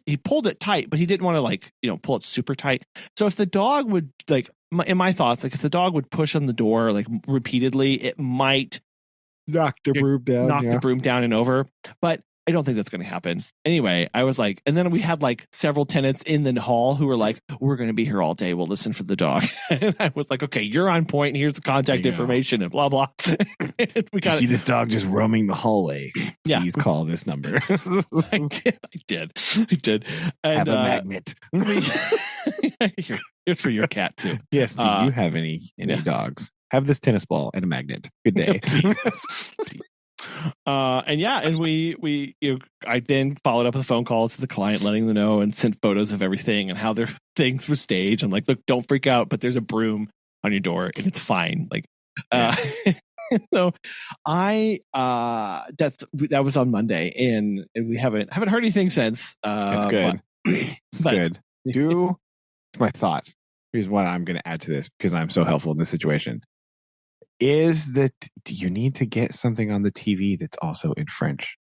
he pulled it tight, but he didn't want to pull it super tight. So if the dog would in my thoughts, if the dog would push on the door repeatedly, it might knock the broom down and over. But I don't think that's going to happen. Anyway, I was like, and then we had several tenants in the hall who were like, we're going to be here all day. We'll listen for the dog. And I was like, okay, you're on point. Here's the contact information and blah, blah. We got see this dog just roaming the hallway. Yeah. Please call this number. I did. And, have a magnet. Here's for your cat too. Yes. Do you have any dogs? Have this tennis ball and a magnet. Good day. I then followed up with a phone call to the client, letting them know, and sent photos of everything and how their things were staged. I'm like, look, don't freak out, but there's a broom on your door and it's fine. So that was on Monday, and we haven't heard anything since. That's good. It's good. Do my thought. Here's what I'm going to add to this because I'm so helpful in this situation. Is that do you need to get something on the TV that's also in French?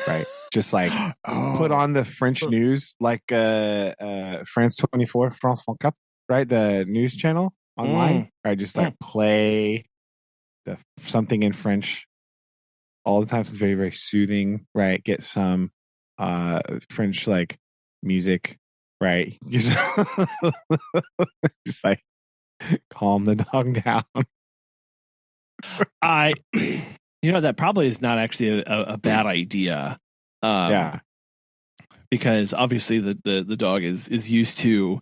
Right? Just like put on the French news, like France 24, France 24, right? The news channel online. Right? Just like play something in French all the time. So it's very, very soothing, right? Get some French like music, right? Just like calm the dog down. That probably is not actually a bad idea. Yeah. Because obviously the dog is used to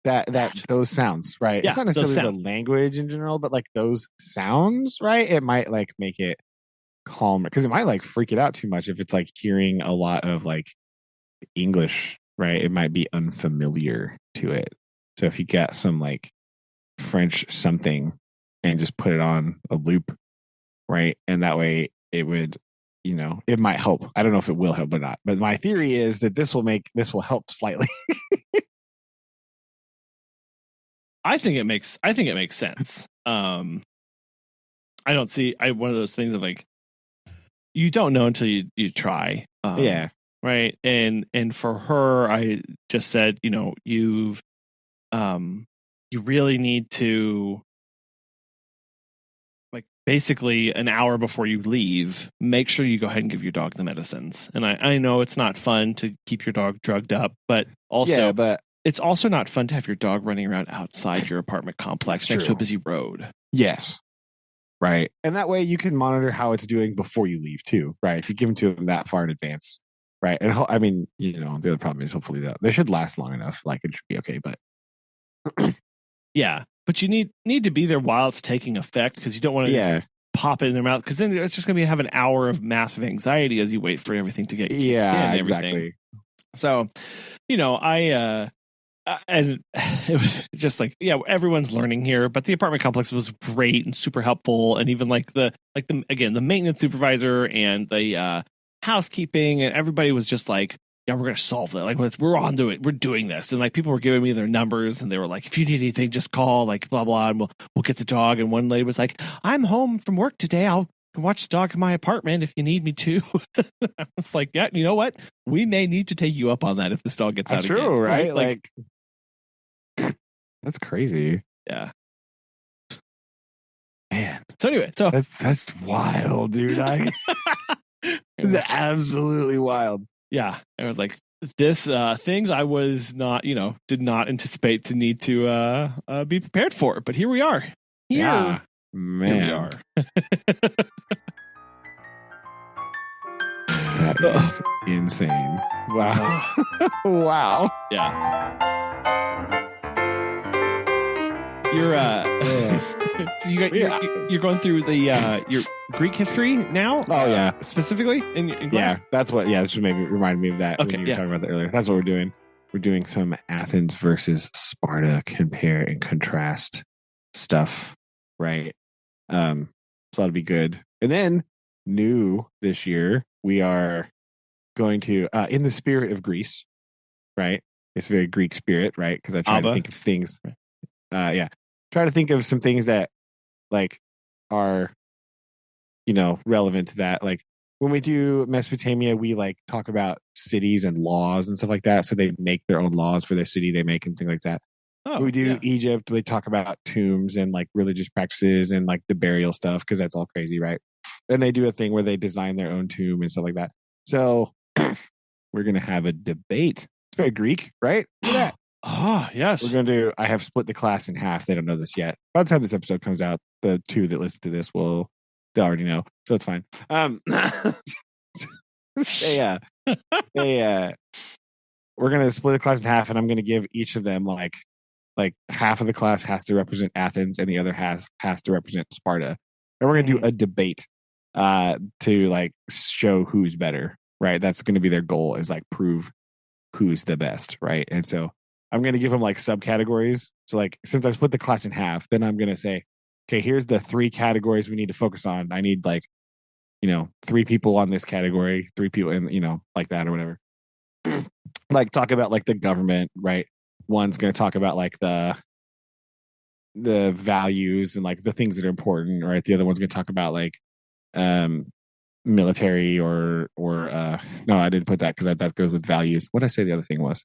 those sounds, right? Yeah, it's not necessarily the language in general, but like those sounds, right? It might like make it calmer because it might like freak it out too much if it's like hearing a lot of like English, right? It might be unfamiliar to it. So if you get some like French something and just put it on a loop, right? And that way it would, it might help. I don't know if it will help or not, but my theory is that this will help slightly. I think it makes sense. I don't see one of those things of like you don't know until you try. Yeah. Right. And for her, I just said, you really need to like basically an hour before you leave, make sure you go ahead and give your dog the medicines. And I know it's not fun to keep your dog drugged up, but also it's also not fun to have your dog running around outside your apartment complex next to a busy road. Yes. Right. And that way you can monitor how it's doing before you leave too, right? If you give them to them that far in advance, right? And I mean, the other problem is hopefully they should last long enough. Like it should be okay, but yeah, but you need to be there while it's taking effect because you don't want to pop it in their mouth because then it's just going to have an hour of massive anxiety as you wait for everything to get kicked in and everything. So, and it was just like, everyone's learning here, but the apartment complex was great and super helpful. And even like the maintenance supervisor and the housekeeping and everybody was just like, yeah, we're going to solve that. Like we're on to it. We're doing this. And like people were giving me their numbers and they were like, if you need anything, just call like blah, blah. And we'll get the dog. And one lady was like, I'm home from work today. I'll watch the dog in my apartment if you need me to. I was like, yeah, you know what? We may need to take you up on that if this dog gets out again. That's true, right? Like that's crazy. Yeah. Man. So anyway, that's wild, dude. It's absolutely wild. Yeah. I was like, this things I was not, did not anticipate to need to be prepared for. But here we are. Man. Here we are. That is insane. Wow. Wow. Yeah. You're so you're going through the your Greek history now? Oh yeah, specifically in class? Yeah, that's what. Yeah, this maybe reminded me of that when you were talking about that earlier. That's what we're doing. We're doing some Athens versus Sparta compare and contrast stuff, right? So that'll be good. And then new this year, we are going to in the spirit of Greece, right? It's very Greek spirit, right? Because I try to think of things. Try to think of some things that like are relevant to that. Like when we do Mesopotamia, we like talk about cities and laws and stuff like that. So they make their own laws for their city they make and things like that. When we do Egypt, they talk about tombs and like religious practices and like the burial stuff because that's all crazy, right? And they do a thing where they design their own tomb and stuff like that. So we're gonna have a debate. It's very Greek, right? Look at that. Oh, yes. We're going to do, I have split the class in half. They don't know this yet. By the time this episode comes out, the two that listen to this they already know. So it's fine. We're going to split the class in half and I'm going to give each of them like half of the class has to represent Athens and the other half has to represent Sparta. And we're going to do a debate to like show who's better, right? That's going to be their goal is like prove who's the best, right? And so I'm going to give them like subcategories. So like, since I've split the class in half, then I'm going to say, okay, here's the 3 categories we need to focus on. I need like, 3 people on this category, 3 people in, like that or whatever. like talk about like the government, right? One's going to talk about like the values and like the things that are important, right? The other one's going to talk about like um military or no, I didn't put that because that goes with values. What did I say the other thing was?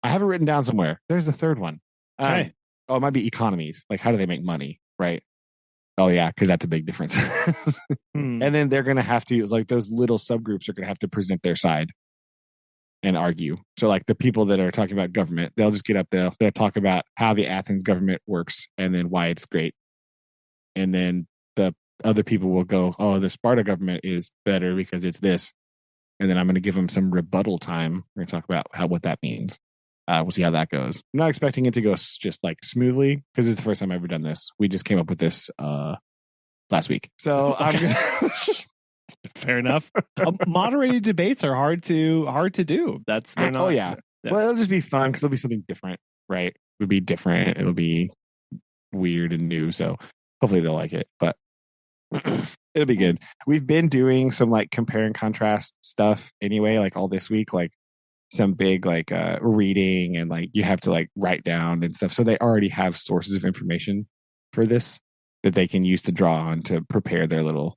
I have it written down somewhere. There's the third one. Okay. Oh, it might be economies. Like, how do they make money? Right. Oh, yeah, because that's a big difference. And then they're going to have to, like, those little subgroups are going to have to present their side and argue. So, like, the people that are talking about government, they'll just get up there. They'll talk about how the Athens government works and then why it's great. And then the other people will go, oh, the Sparta government is better because it's this. And then I'm going to give them some rebuttal time. We're going to talk about what that means. We'll see how that goes. I'm not expecting it to go just like smoothly because it's the first time I've ever done this. We just came up with this last week. So I'm gonna fair enough. Moderated debates are hard to do. They're not. Oh yeah. Well, it'll just be fun because it'll be something different, right? It'll be different. It'll be weird and new. So hopefully they'll like it. But it'll be good. We've been doing some like compare and contrast stuff anyway, like all this week, like some big like reading and like you have to like write down and stuff. So they already have sources of information for this that they can use to draw on to prepare their little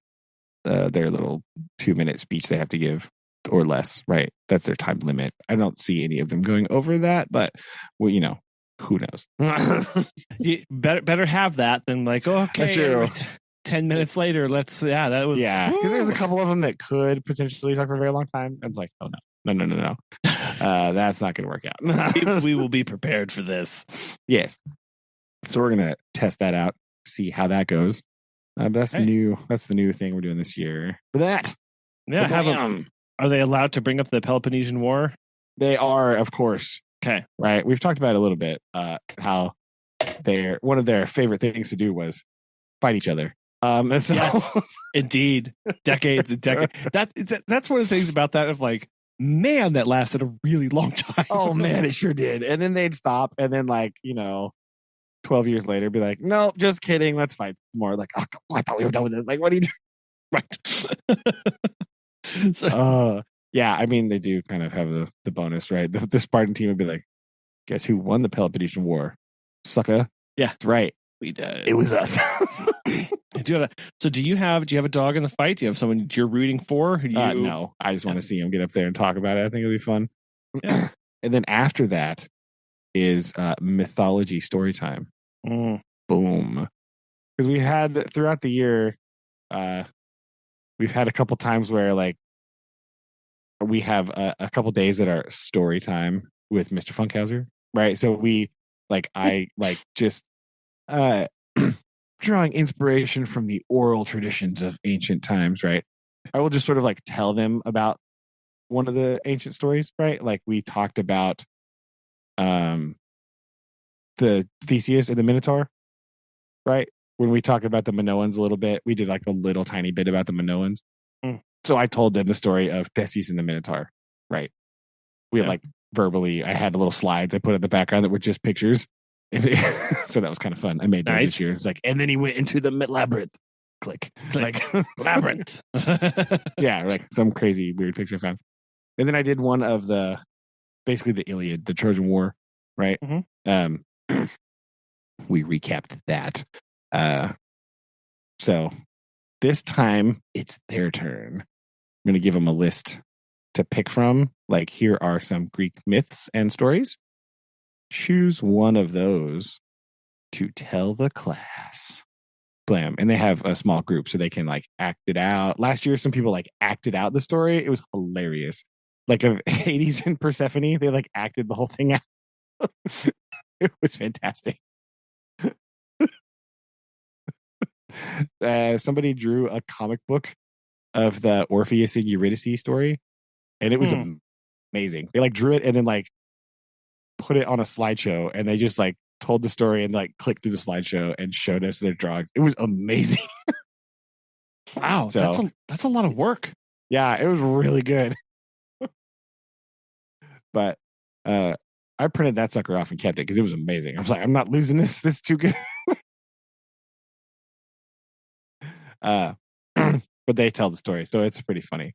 2-minute speech they have to give or less, right? That's their time limit. I don't see any of them going over that, but well, you know, who knows? You better have that than like, oh, okay, that's true. 10 minutes later, because there's a couple of them that could potentially talk for a very long time. And it's like, oh no. No. That's not going to work out. We will be prepared for this. Yes. So we're going to test that out, see how that goes. But that's new. That's the new thing we're doing this year. For that. Yeah. Are they allowed to bring up the Peloponnesian War? They are, of course. Okay. Right. We've talked about it a little bit. How one of their favorite things to do was fight each other. So, yes, indeed. Decades and decades. That's one of the things about that of like, man, that lasted a really long time. Oh man, it sure did. And then they'd stop, and then 12 years later, be like, "Nope, just kidding. Let's fight more." Like, oh, I thought we were done with this. Like, what are you doing? Right. So, yeah. I mean, they do kind of have the bonus, right? The Spartan team would be like, "Guess who won the Peloponnesian War? Sucker." Yeah, that's right. We did. It was us. Do you have a dog in the fight? Do you have someone you're rooting for? No, I just want to see him get up there and talk about it. I think it'll be fun. Yeah. And then after that is mythology story time. Boom. Because we had throughout the year, we've had a couple times where like we have a couple days that are story time with Mr. Funkhouser, right? So I just drawing inspiration from the oral traditions of ancient times, right? I will just sort of like tell them about one of the ancient stories, right? Like we talked about the Theseus and the Minotaur, right? When we talked about the Minoans a little bit, we did like a little tiny bit about the Minoans. So I told them the story of Theseus and the Minotaur, right? We had verbally, I had little slides I put in the background that were just pictures. So that was kind of fun. I made those this year. It's like, and then he went into the labyrinth. Click. Like labyrinth. Yeah, like some crazy weird picture I found. And then I did one of basically the Iliad, the Trojan War, right? Mm-hmm. We recapped that. So this time it's their turn. I'm going to give them a list to pick from. Like, here are some Greek myths and stories. Choose one of those to tell the class. Blam. And they have a small group so they can like act it out. Last year, some people like acted out the story. It was hilarious. Like of Hades and Persephone, they like acted the whole thing out. It was fantastic. Somebody drew a comic book of the Orpheus and Eurydice story, and it was amazing. They like drew it and then like put it on a slideshow, and they just like told the story and like clicked through the slideshow and showed us their drawings. It was amazing. Wow, so, that's a lot of work. Yeah, it was really good. But I printed that sucker off and kept it because it was amazing. I was like, I'm not losing this. This is too good. But they tell the story, so it's pretty funny.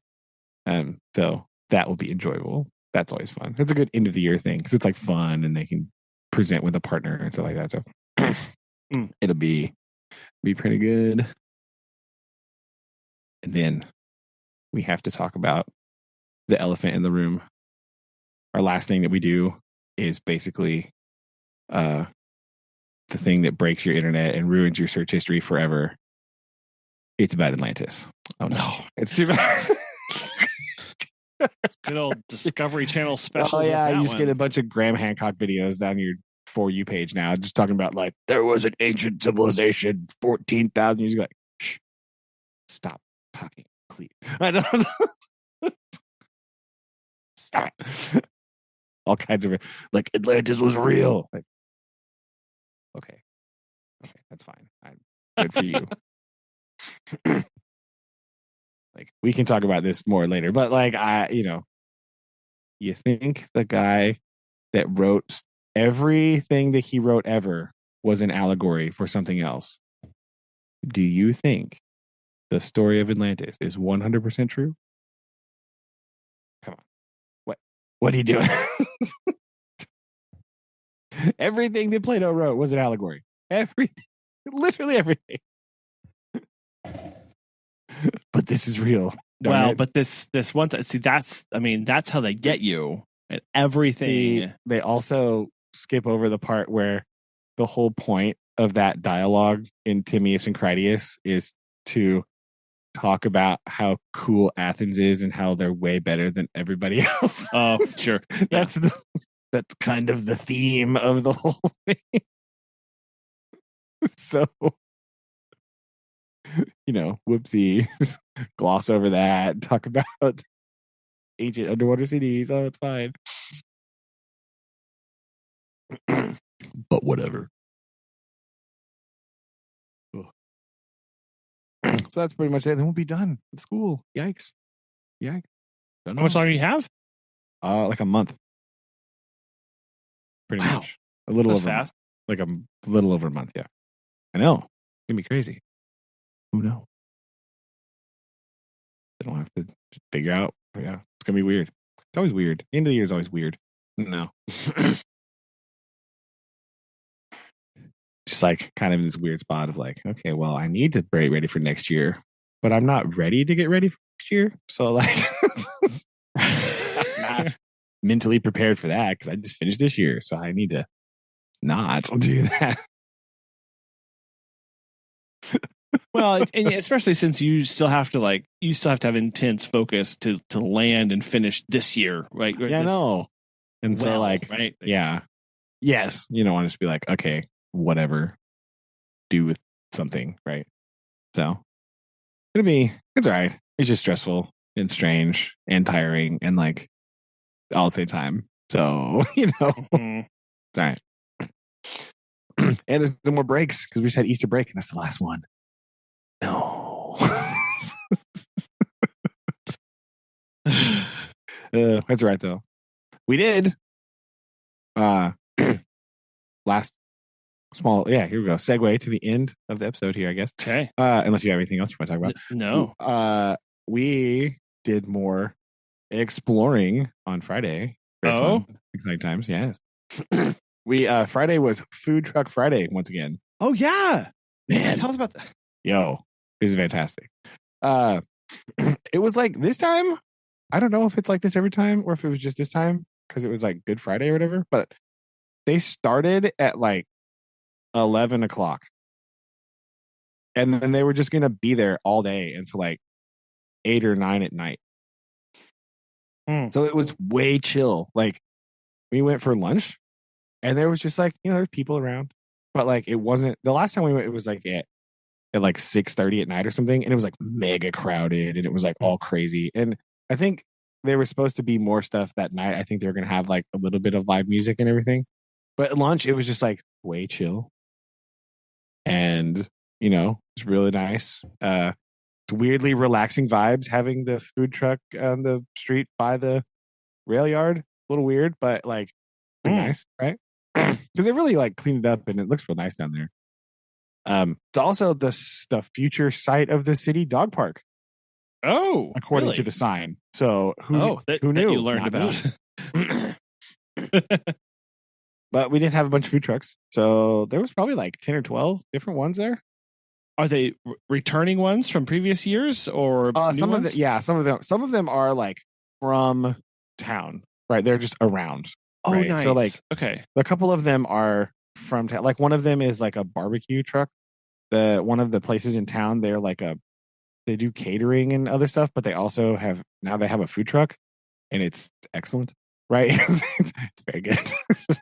So that will be enjoyable. that's always fun. It's a good end of the year thing because it's like fun and they can present with a partner and stuff like that. So it'll be pretty good. And then we have to talk about the elephant in the room. Our last thing that we do is basically the thing that breaks your internet and ruins your search history forever. It's about Atlantis. Oh no, it's too bad. Good old Discovery Channel special. Oh yeah, you just get a bunch of Graham Hancock videos down your For You page now, just talking about like there was an ancient civilization 14,000 years ago. Like, shh, stop talking, please. I don't. Stop it. All kinds of like Atlantis was real. Like, okay, that's fine. Good for you. Like we can talk about this more later, but like you think the guy that wrote everything that he wrote ever was an allegory for something else? Do you think the story of Atlantis is 100% true? Come on. What are you doing? Everything that Plato wrote was an allegory. Everything. Literally everything. But this is real. Well, but this one see that's how they get you and everything. They also skip over the part where the whole point of that dialogue in Timaeus and Critias is to talk about how cool Athens is and how they're way better than everybody else. Oh, sure. Yeah. That's kind of the theme of the whole thing. So, whoopsie, gloss over that, talk about ancient underwater cities. Oh, it's fine. But whatever. So that's pretty much it. Then we'll be done with school. Yikes. How much longer do you have? Like a month. Pretty much. A little That's over fast. like a little over a month, yeah. I know. It's gonna be crazy. Who knows? They don't have to figure out. Yeah, it's gonna be weird. It's always weird. The end of the year is always weird. No. Just like kind of in this weird spot of like, okay, well, I need to be ready for next year, but I'm not ready to get ready for next year. So like I'm not mentally prepared for that because I just finished this year. So I need to not do that. Well, and especially since you still have to have intense focus to land and finish this year, right? Yeah, I know. And so like, right? Yeah. Yes. You don't want to just be like, okay, whatever, do with something, right? So it's all right. It's just stressful and strange and tiring and like all at the same time. So, it's all right. And there's no more breaks because we just had Easter break and that's the last one. No. That's right though. We did. Last small, here we go. Segue to the end of the episode here, I guess. Okay. Unless you have anything else you want to talk about. No. We did more exploring on Friday. Very fun. Exciting times, yes. Friday was Food Truck Friday once again. Oh yeah. Man. Tell us about that. Yo, this is fantastic. It was like this time. I don't know if it's like this every time or if it was just this time because it was like Good Friday or whatever, but they started at like 11 o'clock. And then they were just going to be there all day until like 8 or 9 at night. So it was way chill. Like we went for lunch and there was just like, there's people around, but like it wasn't the last time we went, it was like at like 6:30 at night or something. And it was like mega crowded and it was like all crazy. And I think there was supposed to be more stuff that night. I think they were going to have like a little bit of live music and everything. But at lunch, it was just like way chill. And, it's really nice. Weirdly relaxing vibes having the food truck on the street by the rail yard. A little weird, but like nice, right? Because they really like cleaned it up and it looks real nice down there. It's also the future site of the city dog park. Oh, according to the sign. So who knew? That you learned Not about? Me. But we did have a bunch of food trucks, so there was probably like 10 or 12 different ones there. Are they returning ones from previous years or new Some ones? of the some of them are like from town, right? They're just around, Oh, right? So like nice. Okay. a couple of them are from town. Like one of them is like a barbecue truck. One of the places in town, they do catering and other stuff, but they also have now they have a food truck, and it's excellent, right? It's very good,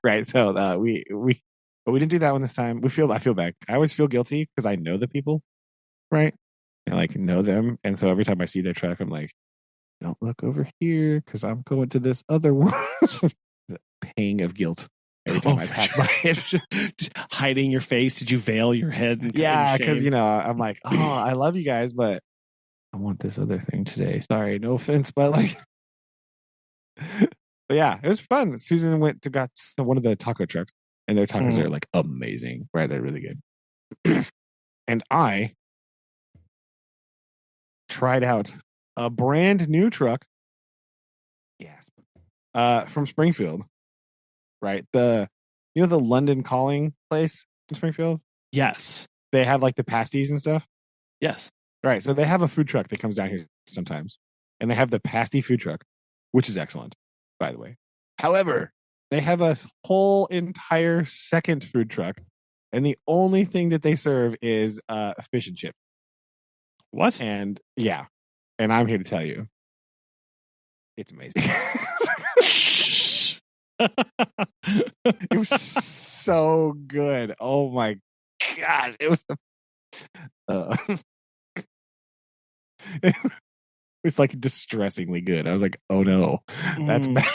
right? So but we didn't do that one this time. I feel bad. I always feel guilty because I know the people, right? And like know them, and so every time I see their truck, I'm like, don't look over here because I'm going to this other one. Pang of guilt every time I pass by it. Just hiding your face. Did you veil your head? Yeah, because I'm like, oh, I love you guys, but I want this other thing today. Sorry, no offense, but like, but yeah, it was fun. Susan got one of the taco trucks, and their tacos are like amazing, right? They're really good. And I tried out a brand new truck, yes, from Springfield, right? The London Calling place in Springfield. Yes. They have like the pasties and stuff. Yes. Right. So they have a food truck that comes down here sometimes, and they have the pasty food truck, which is excellent, by the way. However, they have a whole entire second food truck, and the only thing that they serve is fish and chip. What? And yeah, and I'm here to tell you, it's amazing. It was so good. Oh my gosh, it was. It was like distressingly good. I was like, oh no, that's bad.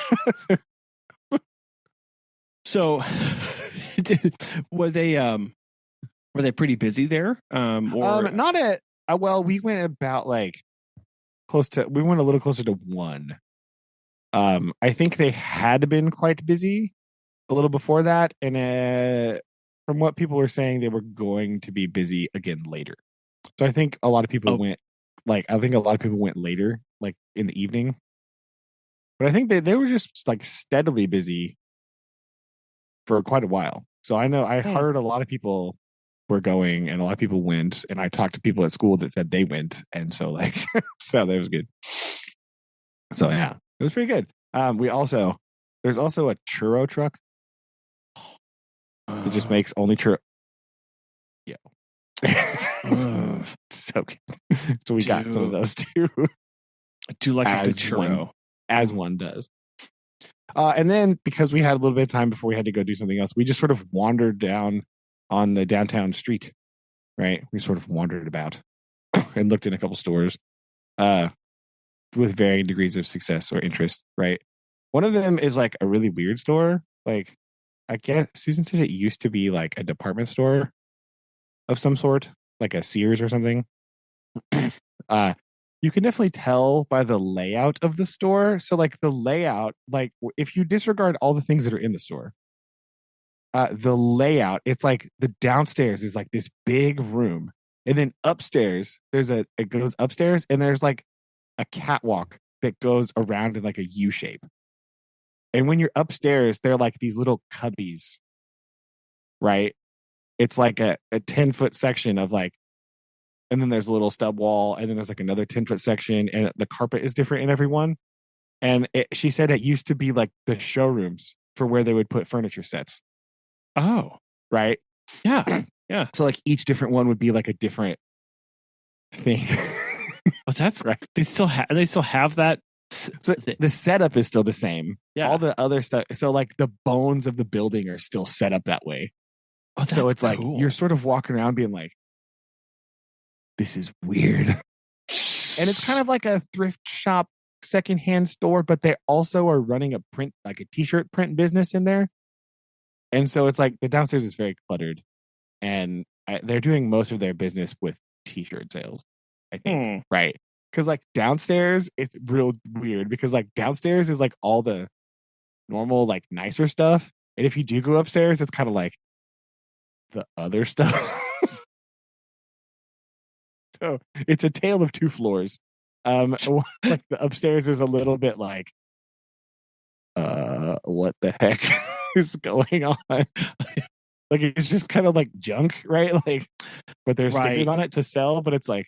So were they pretty busy there? Or not at well, we went about like we went a little closer to 1. I think they had been quite busy a little before that, and from what people were saying, they were going to be busy again later. So I think a lot of people went later, like in the evening. But I think they were just like steadily busy for quite a while. So I know I heard a lot of people were going, and a lot of people went, and I talked to people at school that said they went, and so like so that was good. So yeah, it was pretty good. There's also a churro truck that just makes only churro. Yeah. So good. So we got some of those too. I do like a good churro. As one does. And then because we had a little bit of time before we had to go do something else, we just sort of wandered down on the downtown street, right? We sort of wandered about and looked in a couple stores with varying degrees of success or interest, right? One of them is like a really weird store. Like, I guess Susan says it used to be like a department store of some sort, like a Sears or something. You can definitely tell by the layout of the store. So like the layout, like if you disregard all the things that are in the store, the layout, it's like the downstairs is like this big room. And then upstairs, it goes upstairs and there's like a catwalk that goes around in like a U shape. And when you're upstairs, they're like these little cubbies, right? It's like a 10-foot section of like, and then there's a little stub wall, and then there's like another 10-foot section, and the carpet is different in every one. And she said it used to be like the showrooms for where they would put furniture sets. Oh, right. Yeah. Yeah. So like each different one would be like a different thing. Oh, that's right. They still have that. So the setup is still the same. Yeah. All the other stuff. So like the bones of the building are still set up that way. Oh, that's so it's cool. like you're sort of walking around being like, this is weird. And it's kind of like a thrift shop secondhand store, but they also are running a t-shirt print business in there. And so it's like the downstairs is very cluttered, and they're doing most of their business with t-shirt sales, I think. Right. Because like downstairs, it's real weird because like downstairs is like all the normal, like nicer stuff. And if you do go upstairs, it's kind of like the other stuff. So it's a tale of two floors. Like the upstairs is a little bit like what the heck is going on? Like it's just kind of like junk, right? Like, but there's stickers on it to sell, but it's like,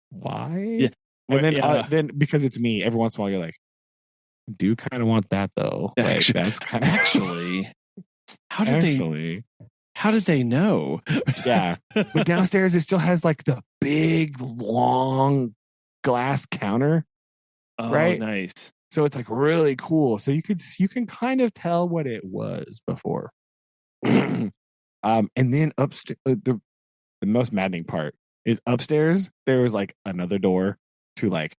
why? Yeah. And then because it's me, every once in a while you're like, I do kind of want that though. Like that's kind of actually. How did they know? Yeah. But downstairs it still has like the big long glass counter. Oh, right? Nice. So it's like really cool. So you can kind of tell what it was before. And then upstairs, the most maddening part is upstairs. There was like another door to like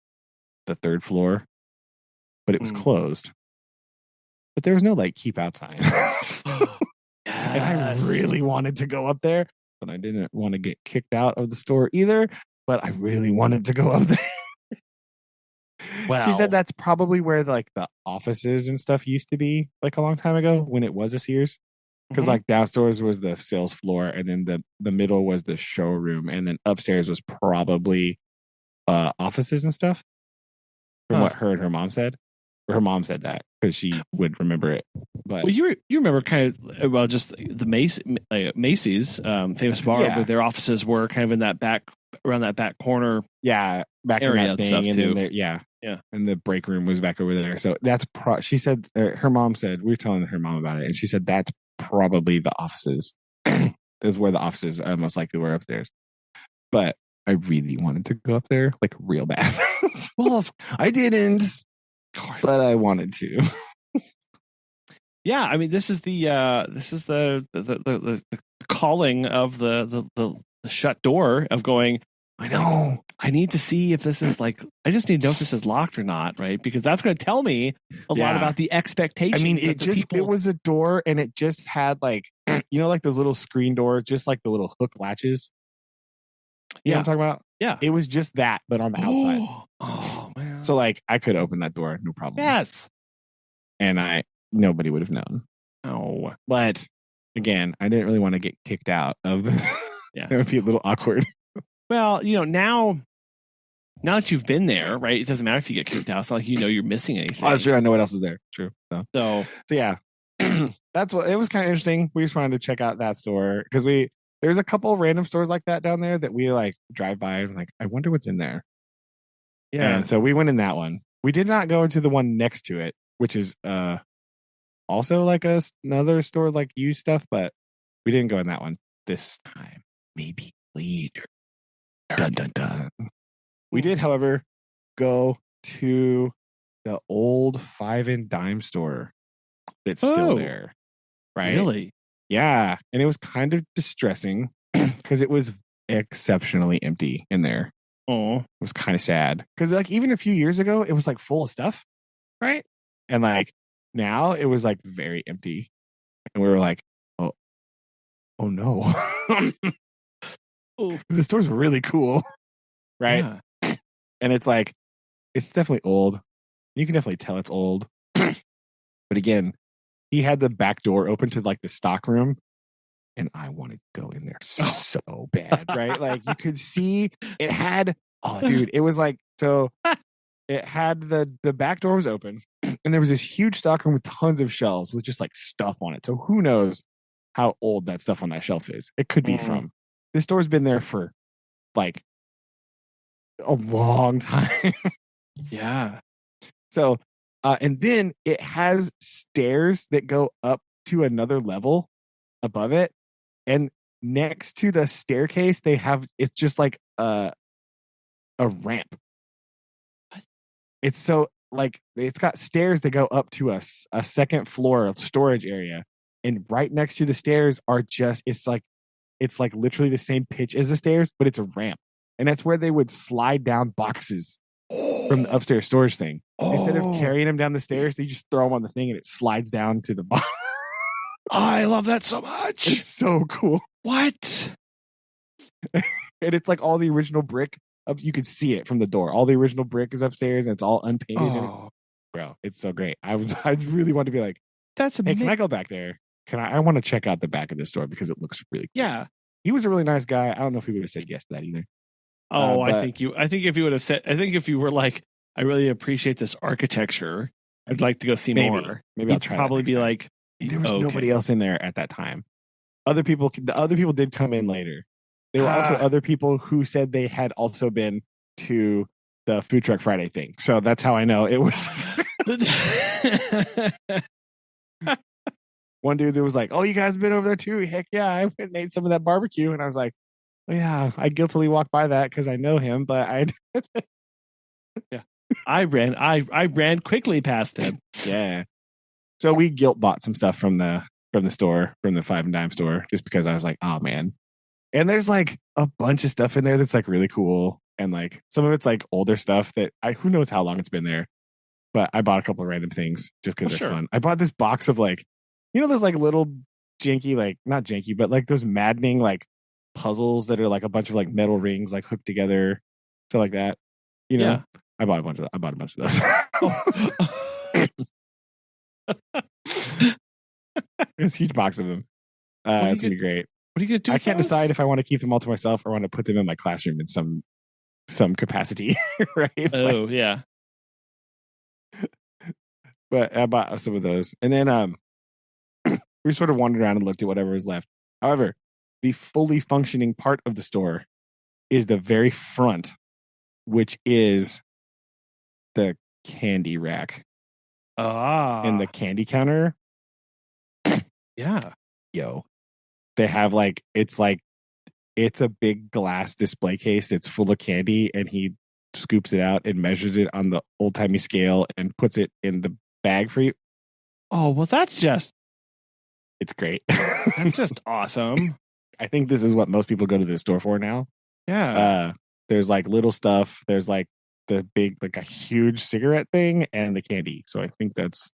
the third floor, but it was closed. But there was no like keep out sign. And I really wanted to go up there, but I didn't want to get kicked out of the store either. But I really wanted to go up there. Wow. She said that's probably where like the offices and stuff used to be like a long time ago when it was a Sears. Because like downstairs was the sales floor, and then the middle was the showroom, and then upstairs was probably offices and stuff. From what her and her mom said, or her mom said that because she would remember it. But well, you remember kind of just the Macy's famous bar where their offices were kind of in that back around that back corner. Yeah, back area in that thing, and then there, yeah. And the break room was back over there. So that's she said her mom said we were telling her mom about it, and she said that's probably the offices. That's where the offices most likely were upstairs. But I really wanted to go up there like real bad. Well, I didn't, but I wanted to. Yeah, I mean, this is the calling of the shut door of going. I know. I need to see if this is like. I just need to know if this is locked or not, right? Because that's going to tell me a lot about the expectations. I mean, it was a door, and it just had like like those little screen doors, just like the little hook latches. You know what I'm talking about? Yeah, it was just that, but on the outside. Oh man! So like, I could open that door, no problem. Yes, and nobody would have known. Oh, but again, I didn't really want to get kicked out of this. Yeah, it would be a little awkward. Well, now that you've been there, right? It doesn't matter if you get kicked out. It's not like you're missing anything. Oh, sure. I know what else is there. True. So yeah, that's what it was kind of interesting. We just wanted to check out that store because there's a couple of random stores like that down there that we like drive by and like, I wonder what's in there. Yeah. And so we went in that one. We did not go into the one next to it, which is also like another store like used stuff, but we didn't go in that one this time. Maybe later. Dun, dun, dun. We did, however, go to the old 5 and dime store that's still there. Right? Really? Yeah. And it was kind of distressing because it was exceptionally empty in there. Oh. It was kind of sad. Because like even a few years ago, it was like full of stuff. Right? And like now it was like very empty. And we were like, oh no. The store's really cool. Right? Yeah. And it's like, it's definitely old. You can definitely tell it's old. But again, he had the back door open to like the stock room, and I wanted to go in there so bad, right? Like you could see it had, dude, it was like, so it had the back door was open, and there was this huge stock room with tons of shelves with just like stuff on it. So who knows how old that stuff on that shelf is? It could be from. This store's been there for like a long time. Yeah. So, and then it has stairs that go up to another level above it. And next to the staircase, it's just like a ramp. What? It's so like, it's got stairs that go up to a second floor storage area. And right next to the stairs it's like literally the same pitch as the stairs, but it's a ramp. And that's where they would slide down boxes from the upstairs storage thing. Instead of carrying them down the stairs, they just throw them on the thing and it slides down to the bottom. I love that so much. It's so cool. What? And it's like all the original brick. You could see it from the door. All the original brick is upstairs and it's all unpainted. Bro, it's so great. I really want to be like, that's amazing. Hey, can I go back there? I want to check out the back of this store because it looks really cool. Yeah. He was a really nice guy. I don't know if he would have said yes to that either. I think if you would have said, I think if you were like, I really appreciate this architecture, I'd like to go see more. Maybe I'll try. Probably that be time. like, there was nobody else in there at that time. The other people did come in later. There were also other people who said they had also been to the Food Truck Friday thing. So that's how I know it was. One dude that was like, "Oh, you guys been over there too? Heck yeah, I went and ate some of that barbecue." And I was like, well, "Yeah, I guiltily walked by that because I know him, but I." Yeah, I ran quickly past him. Yeah. So we guilt bought some stuff from the store, from the 5 and Dime store, just because I was like, "Oh man." And there's like a bunch of stuff in there that's like really cool, and like some of it's like older stuff that who knows how long it's been there. But I bought a couple of random things just because they're fun. I bought this box of like, those like little janky, like not janky, but like those maddening like puzzles that are like a bunch of like metal rings like hooked together, stuff like that. Yeah. I bought a bunch of those. It's a huge box of them. It's gonna be great. What are you gonna do? I can't decide if I want to keep them all to myself or want to put them in my classroom in some capacity. Right? Oh, yeah. But I bought some of those, and then we sort of wandered around and looked at whatever was left. However, the fully functioning part of the store is the very front, which is the candy rack. And the candy counter. Yeah. Yo. They have like it's a big glass display case that's full of candy, and he scoops it out and measures it on the old-timey scale and puts it in the bag for you. Oh, well, it's great. That's just awesome. I think this is what most people go to the store for now. Yeah. There's like little stuff. There's like the big, like a huge cigarette thing and the candy. So I think that's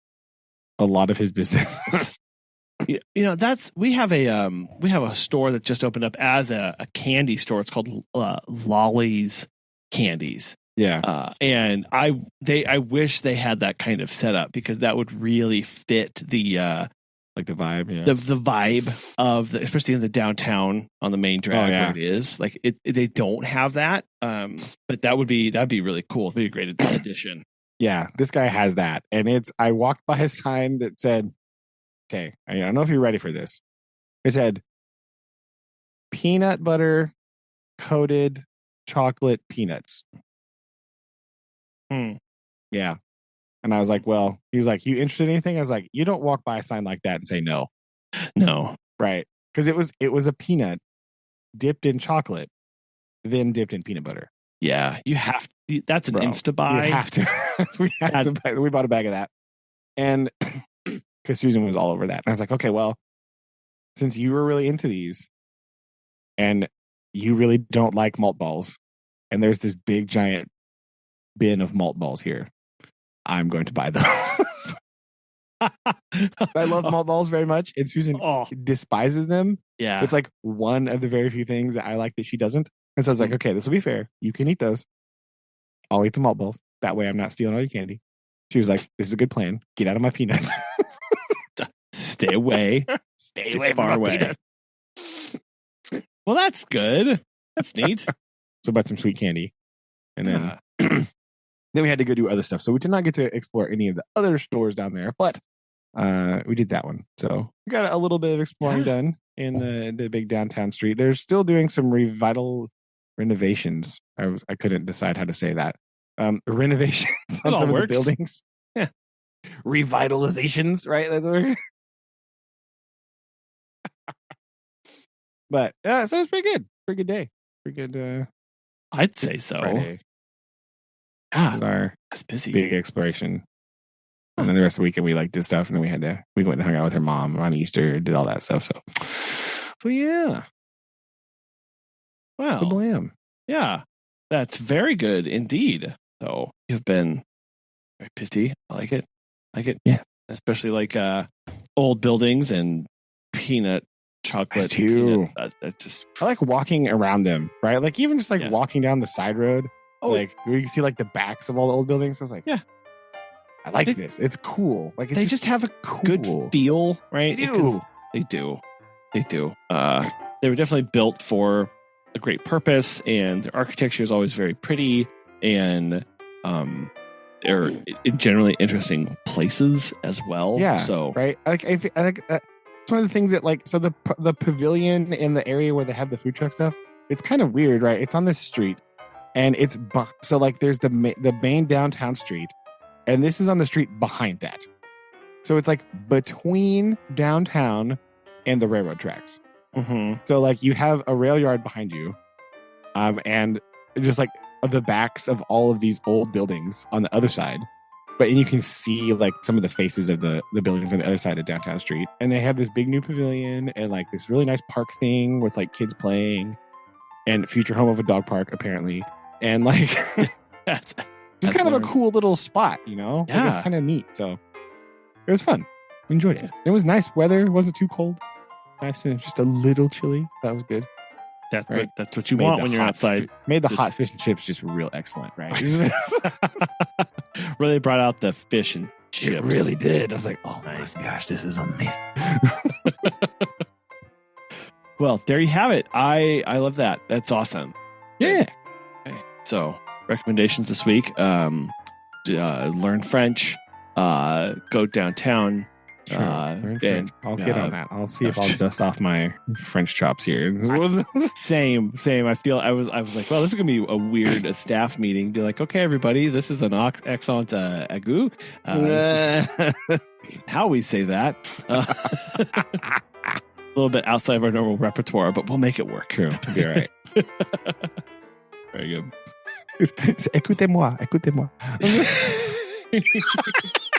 a lot of his business. We have a store that just opened up as a candy store. It's called Lolly's Candies. Yeah. And I wish they had that kind of setup, because that would really fit the like the vibe, yeah. The vibe of especially in the downtown on the main drag where it is. Like they don't have that. But that'd be really cool. It'd be a great addition. Yeah, this guy has that. And I walked by a sign that said, okay, I don't know if you're ready for this. It said peanut butter coated chocolate peanuts. Yeah. And I was like, well, he was like, you interested in anything? I was like, you don't walk by a sign like that and say no. No. Right. Because it was a peanut dipped in chocolate, then dipped in peanut butter. Yeah. You have to, that's an insta buy. You have to. We bought a bag of that. And because Susan was all over that. And I was like, okay, well, since you were really into these and you really don't like malt balls, and there's this big giant bin of malt balls here, I'm going to buy those. I love malt balls very much, and Susan despises them. Yeah. It's like one of the very few things that I like that she doesn't. And so I was like, okay, this will be fair. You can eat those. I'll eat the malt balls. That way I'm not stealing all your candy. She was like, this is a good plan. Get out of my peanuts. Stay away. Stay away far away. Well, that's good. That's neat. So bought some sweet candy. And then then we had to go do other stuff. So we did not get to explore any of the other stores down there, but we did that one. So we got a little bit of exploring done in the big downtown street. They're still doing some renovations. I couldn't decide how to say that. Renovations on some of the buildings. Yeah. Revitalizations, right? That's what But so it's pretty good. Pretty good day. Pretty good. I'd say so. Friday. That's busy. Big exploration. And then the rest of the weekend we did stuff, and then we went and hung out with her mom on Easter, did all that stuff. So yeah. Wow. Good blam. Yeah. That's very good indeed. So you've been very busy. I like it. Yeah. Especially like old buildings and peanut chocolate. Too. That's just, I like walking around them, right? Like even just walking down the side road. Oh, like where you can see like the backs of all the old buildings. I was like, yeah, I like this. It's cool. Like they just have a good feel, right? They do. They do. They were definitely built for a great purpose, and their architecture is always very pretty. And they're generally interesting places as well. Yeah. So right. I think it's one of the things that like, so the pavilion in the area where they have the food truck stuff, it's kind of weird, right? It's on this street, and so like there's the main downtown street, and this is on the street behind that. So it's like between downtown and the railroad tracks. Mm-hmm. So like you have a rail yard behind you, and just like the backs of all of these old buildings on the other side. But you can see like some of the faces of the buildings on the other side of downtown street. And they have this big new pavilion and like this really nice park thing with like kids playing and future home of a dog park, apparently. And like, that's just kind of a cool little spot, you know? Yeah. Like, it's kind of neat. So it was fun. Enjoyed it. It was nice weather. It wasn't too cold. Nice and just a little chilly. That was good. That's what you want when you're outside. Made the hot fish and chips just real excellent, right? Really brought out the fish and chips. It really did. I was like, oh nice. My gosh, this is amazing. Well, there you have it. I love that. That's awesome. Yeah. Okay. So recommendations this week: learn French, go downtown. Sure. I'll get on that. I'll see if I'll dust off my French chops here. Same. I feel I was like, well, this is gonna be a weird staff meeting. Be like, okay, everybody, this is an excellent agu. How we say that. A little bit outside of our normal repertoire, but we'll make it work. True. It'll be all right. Very good. Écoutez-moi.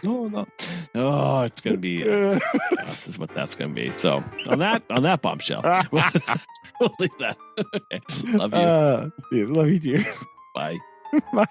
No. Oh, it's gonna be. This is what that's gonna be. So on that bombshell, we'll leave that. Okay. Love you. Love you too. Bye. Bye.